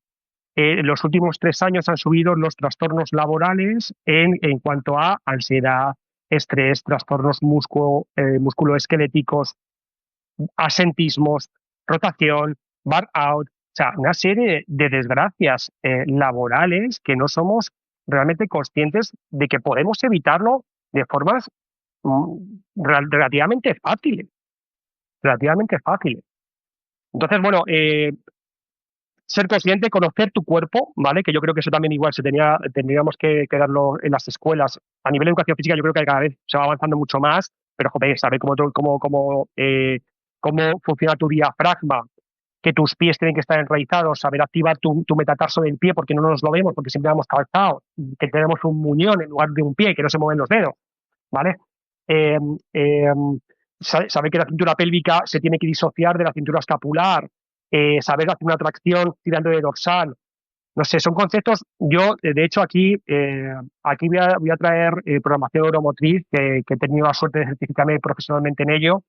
Speaker 2: en los últimos 3 años han subido los trastornos laborales en cuanto a ansiedad, estrés, trastornos musculoesqueléticos, asentismos, rotación, burnout, o sea, una serie de desgracias laborales que no somos realmente conscientes de que podemos evitarlo de formas relativamente fáciles, relativamente fáciles. Entonces, bueno, ser consciente, conocer tu cuerpo, ¿vale? Que yo creo que eso también igual tendríamos que darlo en las escuelas. A nivel de educación física yo creo que cada vez se va avanzando mucho más, pero joder, saber cómo funciona tu diafragma, que tus pies tienen que estar enraizados, saber activar tu metatarso del pie porque no nos lo vemos, porque siempre hemos calzado, que tenemos un muñón en lugar de un pie, que no se mueven los dedos, ¿vale? Eh, eh, Saber que la cintura pélvica se tiene que disociar de la cintura escapular, saber hacer una tracción tirando de dorsal. No sé, son conceptos. Yo, de hecho, aquí voy a traer programación neuromotriz, que he tenido la suerte de certificarme profesionalmente en ello,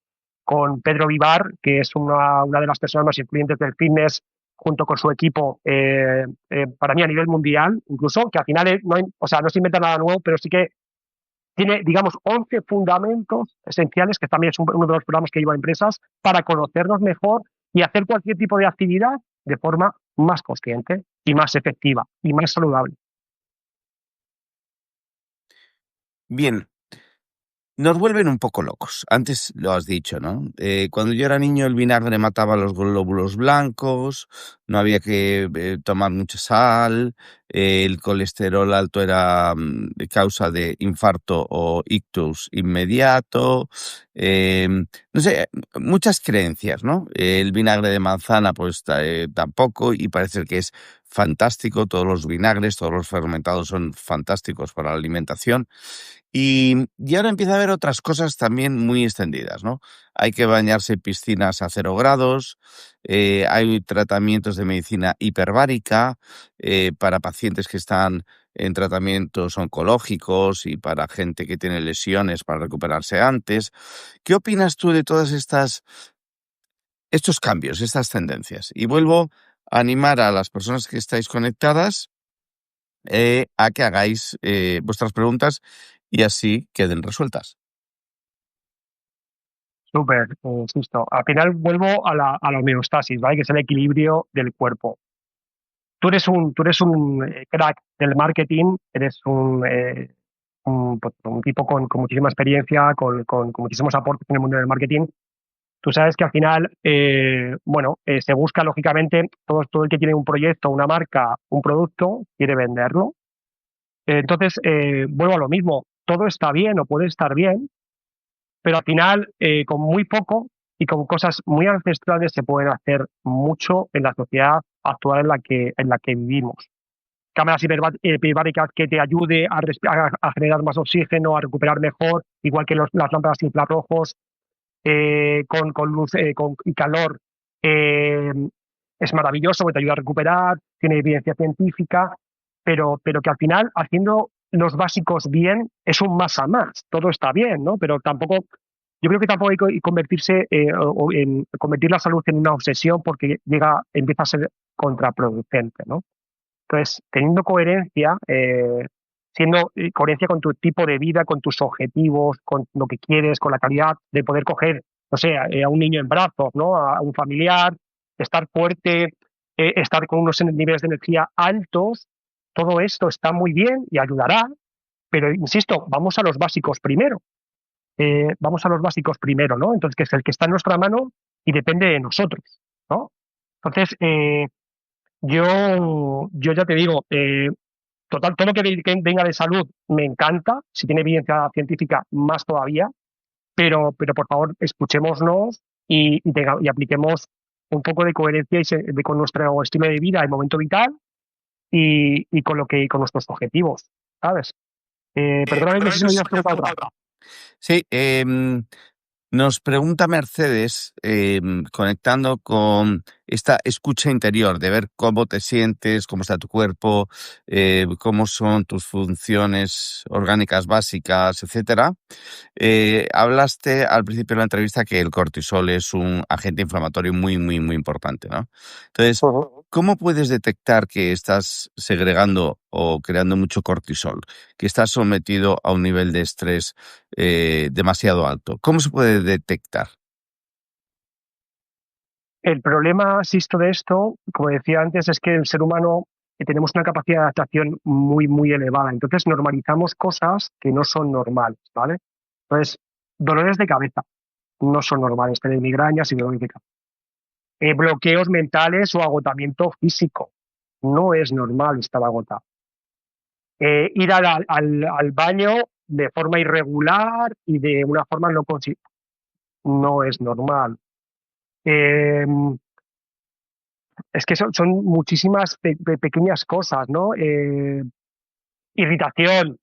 Speaker 2: con Pedro Vivar, que es una de las personas más influyentes del fitness, junto con su equipo, para mí a nivel mundial, incluso, que al final o sea, no se inventa nada nuevo, pero sí que tiene, digamos, 11 fundamentos esenciales, que también es uno de los programas que lleva a empresas, para conocernos mejor y hacer cualquier tipo de actividad de forma más consciente y más efectiva y más saludable.
Speaker 1: Bien, nos vuelven un poco locos. Antes lo has dicho, ¿no? Cuando yo era niño el vinagre mataba los glóbulos blancos, no había que tomar mucha sal, el colesterol alto era de causa de infarto o ictus inmediato, no sé, muchas creencias, ¿no? El vinagre de manzana pues tampoco, y parece que es fantástico, todos los vinagres, todos los fermentados son fantásticos para la alimentación. Y ahora empieza a haber otras cosas también muy extendidas, ¿no? Hay que bañarse en piscinas a 0 grados, hay tratamientos de medicina hiperbárica para pacientes que están en tratamientos oncológicos y para gente que tiene lesiones para recuperarse antes. ¿Qué opinas tú de todas estos cambios, estas tendencias? Y vuelvo a animar a las personas que estáis conectadas a que hagáis vuestras preguntas y así queden resueltas.
Speaker 2: Súper, insisto. Al final vuelvo a la homeostasis, ¿vale? Que es el equilibrio del cuerpo. Tú eres un crack del marketing, eres pues, un tipo con muchísima experiencia, con muchísimos aportes en el mundo del marketing. Tú sabes que al final, bueno, se busca lógicamente, todo el que tiene un proyecto, una marca, un producto, quiere venderlo. Entonces, vuelvo a lo mismo, todo está bien o puede estar bien, pero al final, con muy poco y con cosas muy ancestrales se pueden hacer mucho en la sociedad actual en la que vivimos. Cámaras hiperbáricas que te ayude a generar más oxígeno, a recuperar mejor, igual que las lámparas infrarrojos, con luz y calor, eh, es maravilloso porque te ayuda a recuperar, tiene evidencia científica, pero que al final, haciendo los básicos bien, es un más a más. Todo está bien, ¿no? Pero tampoco, yo creo que tampoco hay que convertirse o en convertir la salud en una obsesión porque empieza a ser contraproducente, ¿no? Entonces, teniendo coherencia, siendo coherencia con tu tipo de vida, con tus objetivos, con lo que quieres, con la calidad de poder coger, no sé, a un niño en brazos, ¿no? A un familiar, estar fuerte, estar con unos niveles de energía altos, todo esto está muy bien y ayudará, pero insisto, vamos a los básicos primero. Vamos a los básicos primero, ¿no? Entonces, que es el que está en nuestra mano y depende de nosotros, ¿no? Entonces, yo ya te digo, total, todo lo que venga de salud me encanta, si tiene evidencia científica más todavía, pero por favor escuchémonos y apliquemos un poco de coherencia con nuestro estilo de vida, el momento vital y con nuestros objetivos, ¿sabes? Perdóname, no sé si me habías preguntado otra.
Speaker 1: Sí, nos pregunta Mercedes, conectando con esta escucha interior, de ver cómo te sientes, cómo está tu cuerpo, cómo son tus funciones orgánicas básicas, etcétera. Hablaste al principio de la entrevista que el cortisol es un agente inflamatorio muy, muy, muy importante, ¿no? Entonces, ¿cómo puedes detectar que estás segregando o creando mucho cortisol, que estás sometido a un nivel de estrés demasiado alto? ¿Cómo se puede detectar?
Speaker 2: El problema, Sisto, de esto, como decía antes, es que el ser humano tenemos una capacidad de adaptación muy, muy elevada. Entonces normalizamos cosas que no son normales, ¿vale? Entonces, dolores de cabeza no son normales, tener migrañas y dolores de cabeza. Bloqueos mentales o agotamiento físico. No es normal estar agotado. Ir al baño de forma irregular y de una forma no consistente. No es normal. Eh, es que son muchísimas pequeñas cosas, ¿no? Irritación,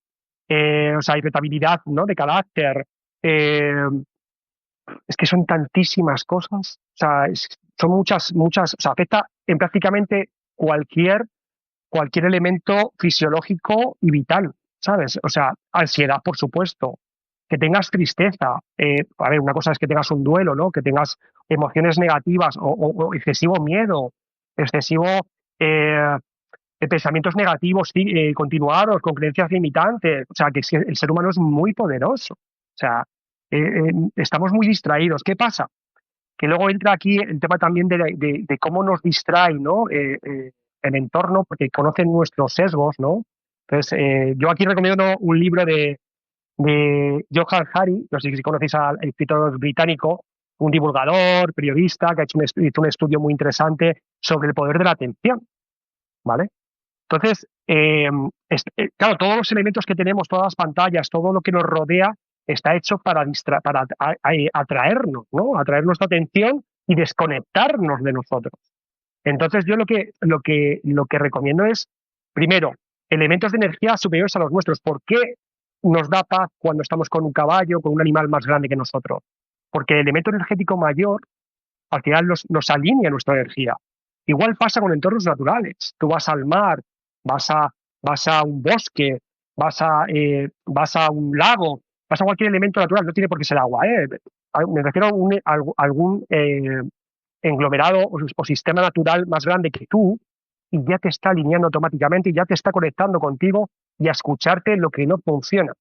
Speaker 2: o sea, irritabilidad, ¿no? De carácter. Eh, es que son tantísimas cosas. O sea, son muchas, muchas. O sea, afecta en prácticamente cualquier elemento fisiológico y vital, ¿sabes? O sea, ansiedad, por supuesto, que tengas tristeza, a ver, una cosa es que tengas un duelo, ¿no? Que tengas emociones negativas o excesivo miedo, excesivo eh, pensamientos negativos continuados, con creencias limitantes, o sea, que el ser humano es muy poderoso, o sea, estamos muy distraídos. ¿Qué pasa? Que luego entra aquí el tema también de cómo nos distrae, ¿no? El entorno, porque conocen nuestros sesgos, ¿no? Entonces, yo aquí recomiendo un libro de Johann Hari, no sé si conocéis al escritor británico, un divulgador, periodista, que ha hecho hizo un estudio muy interesante sobre el poder de la atención, ¿vale? Entonces, claro, todos los elementos que tenemos, todas las pantallas, todo lo que nos rodea, está hecho para, para atraernos, ¿no? Atraer nuestra atención y desconectarnos de nosotros. Entonces, yo lo que recomiendo es, primero, elementos de energía superiores a los nuestros. ¿Por qué nos da paz cuando estamos con un caballo, con un animal más grande que nosotros? Porque el elemento energético mayor al final nos alinea nuestra energía. Igual pasa con entornos naturales. Tú vas al mar, vas a, vas a un bosque, vas a un lago, vas a cualquier elemento natural, no tiene por qué ser agua. Me refiero a algún englomerado o sistema natural más grande que tú y ya te está alineando automáticamente y ya te está conectando contigo y a escucharte lo que no funciona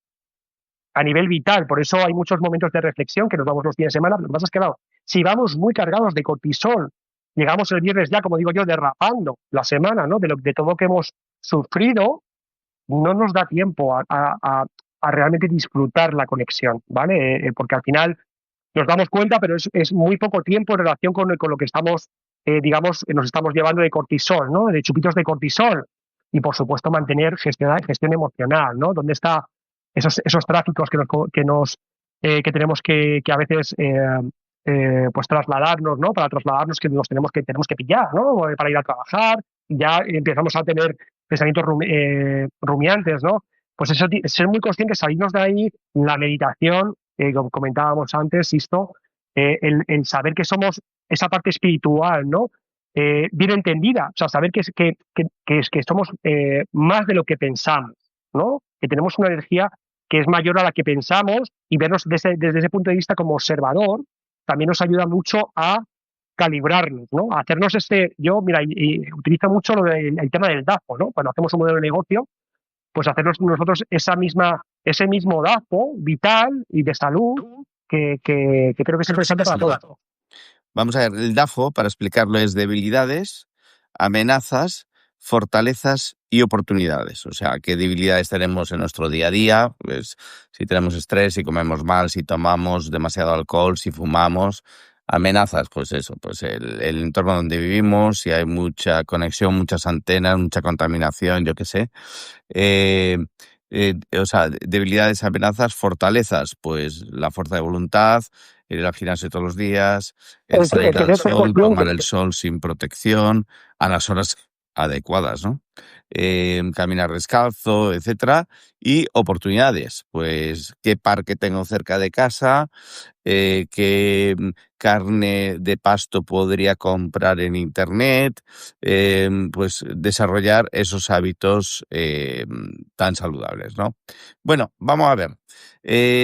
Speaker 2: a nivel vital. Por eso hay muchos momentos de reflexión que nos vamos los fines de semana. Lo que pasa es que, claro, si vamos muy cargados de cortisol, llegamos el viernes ya, como digo yo, derrapando la semana, ¿no? De todo lo que hemos sufrido, no nos da tiempo a realmente disfrutar la conexión, ¿vale? Porque al final nos damos cuenta, pero es muy poco tiempo en relación con lo que estamos, digamos, nos estamos llevando de cortisol, ¿no? De chupitos de cortisol. Y, por supuesto, mantener gestión emocional, ¿no? ¿Dónde está esos tráficos que tenemos que a veces pues trasladarnos, ¿no? Para trasladarnos que tenemos que pillar, ¿no? Para ir a trabajar, ya empezamos a tener pensamientos rumiantes, ¿no? Pues eso, ser muy conscientes, salirnos de ahí, la meditación, como comentábamos antes, Sisto, el saber que somos esa parte espiritual, ¿no? Bien entendida, o sea, saber que somos más de lo que pensamos, ¿no? Que tenemos una energía que es mayor a la que pensamos y vernos desde ese punto de vista como observador también nos ayuda mucho a calibrarnos, ¿no? A hacernos yo, mira, y utilizo mucho el tema del DAFO, ¿no? Cuando hacemos un modelo de negocio, pues hacernos nosotros ese mismo DAFO vital y de salud que creo que es interesante para todos.
Speaker 1: Vamos a ver, el DAFO, para explicarlo, es debilidades, amenazas, fortalezas y oportunidades. O sea, qué debilidades tenemos en nuestro día a día, pues si tenemos estrés, si comemos mal, si tomamos demasiado alcohol, si fumamos. Amenazas, pues eso, pues el entorno donde vivimos, si hay mucha conexión, muchas antenas, mucha contaminación, yo qué sé. O sea, debilidades, amenazas, fortalezas, pues la fuerza de voluntad, ir al gimnasio todos los días, el salir al sol, tomar el sol sin protección, a las horas adecuadas, ¿no? Caminar descalzo, etcétera. Y oportunidades, pues qué parque tengo cerca de casa, qué carne de pasto podría comprar en internet, pues desarrollar esos hábitos tan saludables, ¿no? Bueno, vamos a ver.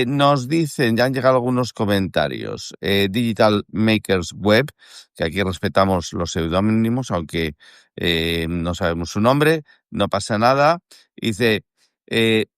Speaker 1: Nos dicen, ya han llegado algunos comentarios. Digital Makers Web, que aquí respetamos los seudónimos, aunque no sabemos su nombre, no pasa nada. Dice,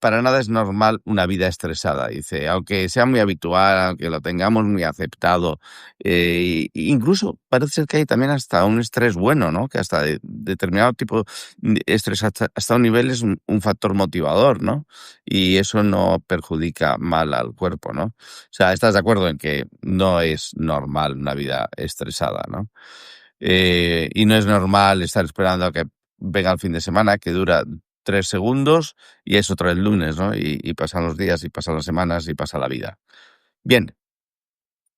Speaker 1: para nada es normal una vida estresada. Dice, aunque sea muy habitual, aunque lo tengamos muy aceptado, incluso parece ser que hay también hasta un estrés bueno, ¿no? Que hasta determinado tipo de estrés hasta un nivel es un factor motivador, ¿no? Y eso no perjudica mal al cuerpo, ¿no? O sea, ¿estás de acuerdo en que no es normal una vida estresada, ¿no? Y no es normal estar esperando a que venga el fin de semana, que dura 3 segundos y es otra el lunes, ¿no? Y pasan los días y pasan las semanas y pasa la vida. Bien,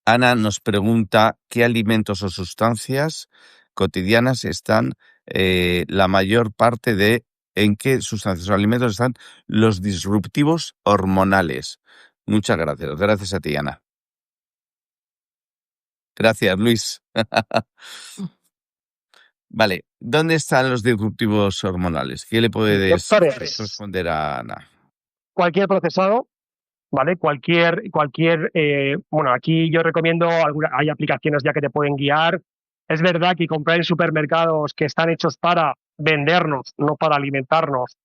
Speaker 1: Ana nos pregunta qué alimentos o sustancias cotidianas están la mayor parte de en qué sustancias o alimentos están los disruptivos hormonales. Muchas gracias. Gracias a ti, Ana. Gracias, Luis. Vale, ¿dónde están los disruptivos hormonales? ¿Qué le puedes responder a Ana?
Speaker 2: Cualquier procesado, ¿vale? Bueno, aquí yo recomiendo, hay aplicaciones ya que te pueden guiar. Es verdad que comprar en supermercados que están hechos para vendernos, no para alimentarnos,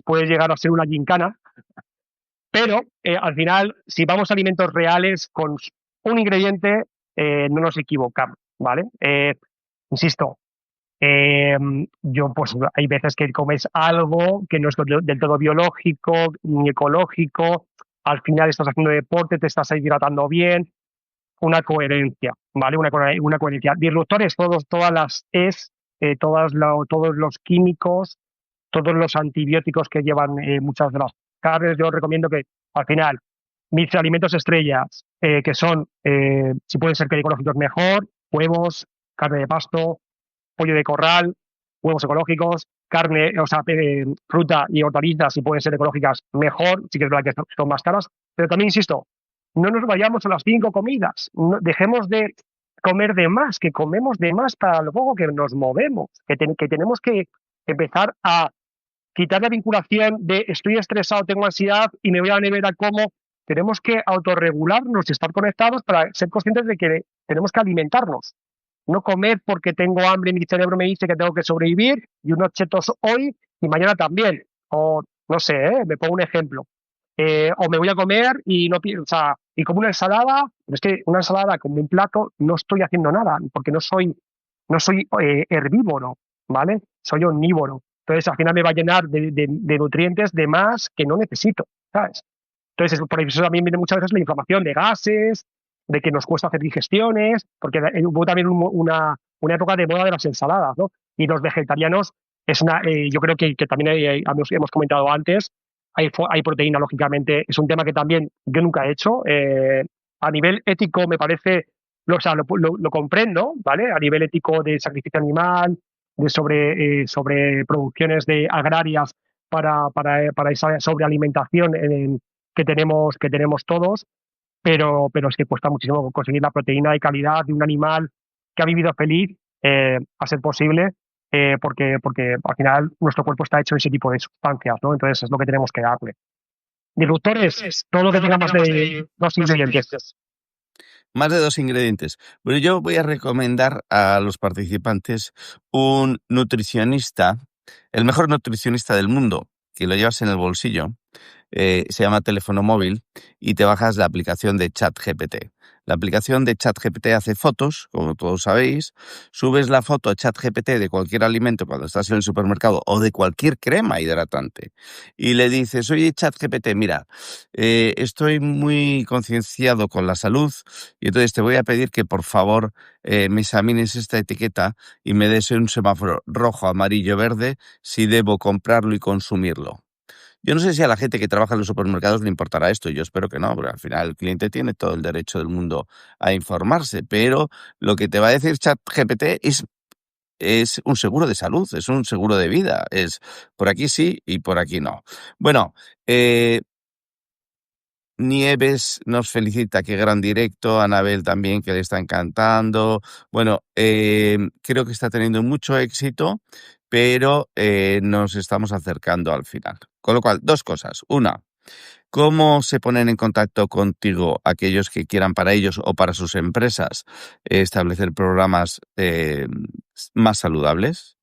Speaker 2: puede llegar a ser una gincana, pero al final, si vamos a alimentos reales con un ingrediente, no nos equivocamos, ¿vale? Insisto, Yo, pues hay veces que comes algo que no es del todo biológico ni ecológico. Al final estás haciendo deporte, te estás hidratando bien, una coherencia, ¿vale? Una coherencia. Disruptores, todas las todos los químicos, todos los antibióticos que llevan muchas de las carnes. Yo recomiendo que al final mis alimentos estrellas, que son, si pueden ser ecológicos mejor, huevos, carne de pasto, pollo de corral, huevos ecológicos, carne, o sea, fruta y hortalizas, si pueden ser ecológicas, mejor. Sí que es verdad que son más caras, pero también insisto, no nos vayamos a las 5 comidas, dejemos de comer de más, que comemos de más para luego que nos movemos, que tenemos que empezar a quitar la vinculación de estoy estresado, tengo ansiedad y me voy a la nevera como. Tenemos que autorregularnos y estar conectados para ser conscientes de que tenemos que alimentarnos. No comer porque tengo hambre y mi cerebro me dice que tengo que sobrevivir y unos chetos hoy y mañana también. O no sé, me pongo un ejemplo. O me voy a comer y no o sea, y como una ensalada, pero es que una ensalada como un plato no estoy haciendo nada porque no soy herbívoro, ¿vale? Soy omnívoro. Entonces al final me va a llenar de nutrientes de más que no necesito, ¿sabes? Entonces, por eso también viene muchas veces la inflamación de gases, de que nos cuesta hacer digestiones, porque hubo también una época de moda de las ensaladas, ¿no? Y los vegetarianos, yo creo que también hemos comentado antes, hay proteína, lógicamente, es un tema que también yo nunca he hecho. A nivel ético me parece, o sea, lo comprendo, ¿vale? A nivel ético de sacrificio animal, sobre producciones agrarias para esa sobrealimentación que tenemos todos, pero es que cuesta muchísimo conseguir la proteína de calidad de un animal que ha vivido feliz, a ser posible, porque al final nuestro cuerpo está hecho de ese tipo de sustancias, ¿no? Entonces es lo que tenemos que darle. Disruptores, todo lo que tenga más de 2 ingredientes.
Speaker 1: Más de 2 ingredientes. Bueno, yo voy a recomendar a los participantes un nutricionista, el mejor nutricionista del mundo, que lo llevas en el bolsillo. Se llama teléfono móvil y te bajas la aplicación de ChatGPT. La aplicación de ChatGPT hace fotos, como todos sabéis. Subes la foto a ChatGPT de cualquier alimento cuando estás en el supermercado o de cualquier crema hidratante y le dices, oye ChatGPT, mira, estoy muy concienciado con la salud y entonces te voy a pedir que por favor me examines esta etiqueta y me des un semáforo rojo, amarillo, verde si debo comprarlo y consumirlo. Yo no sé si a la gente que trabaja en los supermercados le importará esto, yo espero que no, porque al final el cliente tiene todo el derecho del mundo a informarse, pero lo que te va a decir ChatGPT es un seguro de salud, es un seguro de vida, es por aquí sí y por aquí no. Bueno, Nieves nos felicita, qué gran directo, Anabel también, que le está encantando. Bueno, creo que está teniendo mucho éxito, pero nos estamos acercando al final. Con lo cual, 2 cosas. Una, ¿cómo se ponen en contacto contigo aquellos que quieran para ellos o para sus empresas establecer programas más saludables?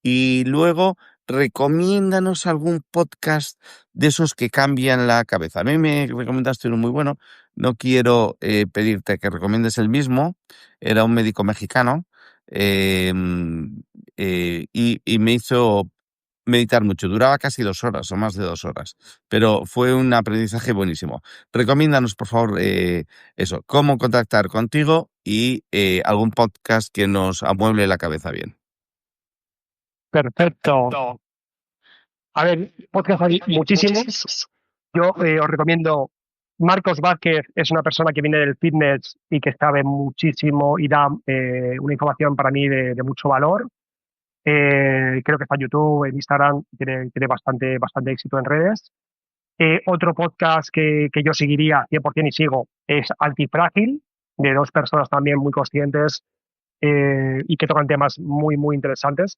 Speaker 1: Y luego, recomiéndanos algún podcast de esos que cambian la cabeza. A mí me recomendaste uno muy bueno. No quiero pedirte que recomiendes el mismo. Era un médico mexicano eh, y me hizo meditar mucho. Duraba casi 2 horas o más de 2 horas, pero fue un aprendizaje buenísimo. Recomiéndanos, por favor, eso, cómo contactar contigo y algún podcast que nos amueble la cabeza bien.
Speaker 2: Perfecto. A ver, podcast hay muchísimos. Yo os recomiendo. Marcos Vázquez es una persona que viene del fitness y que sabe muchísimo y da una información para mí de mucho valor. Creo que está en YouTube, en Instagram, tiene bastante éxito en redes. Otro podcast que yo seguiría 100% y sigo es Antifrágil, de 2 personas también muy conscientes, y que tocan temas muy, muy interesantes.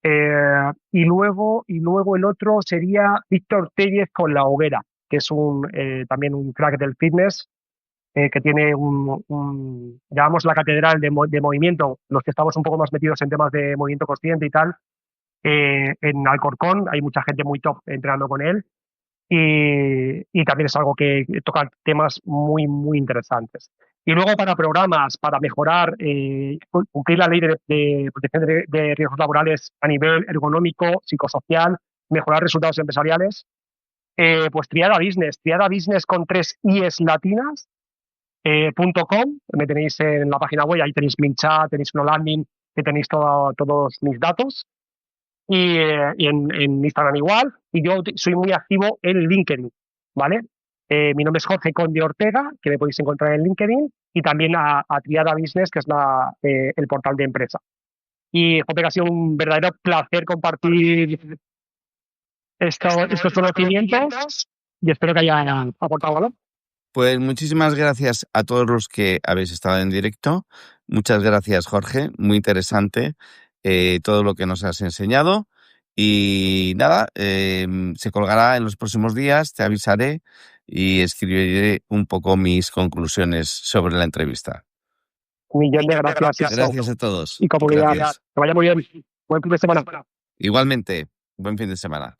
Speaker 2: Y luego el otro sería Víctor Tellez con La Hoguera, que es también un crack del fitness, que tiene llamamos la catedral de movimiento, los que estamos un poco más metidos en temas de movimiento consciente y tal. En Alcorcón hay mucha gente muy top entrenando con él, y también es algo que toca temas muy, muy interesantes. Y luego para programas, para mejorar, cumplir la ley de protección de riesgos laborales a nivel ergonómico, psicosocial, mejorar resultados empresariales, pues Triada Business con 3 i's latinas, .com, me tenéis en la página web, ahí tenéis mi chat, tenéis una landing, que tenéis todos mis datos, y en Instagram igual, y yo soy muy activo en LinkedIn, ¿vale? Mi nombre es Jorge Conde Ortega, que me podéis encontrar en LinkedIn, y también a Triada Business, que es el portal de empresa. Y Jorge, ha sido un verdadero placer compartir estos conocimientos y espero que hayan aportado valor.
Speaker 1: Pues muchísimas gracias a todos los que habéis estado en directo. Muchas gracias, Jorge. Muy interesante todo lo que nos has enseñado. Y nada, se colgará en los próximos días, te avisaré y escribiré un poco mis conclusiones sobre la entrevista.
Speaker 2: Un millón de gracias.
Speaker 1: Gracias a todos.
Speaker 2: Y comunidad.
Speaker 1: Gracias.
Speaker 2: Que vaya muy bien. Buen fin de semana.
Speaker 1: Igualmente, buen fin de semana.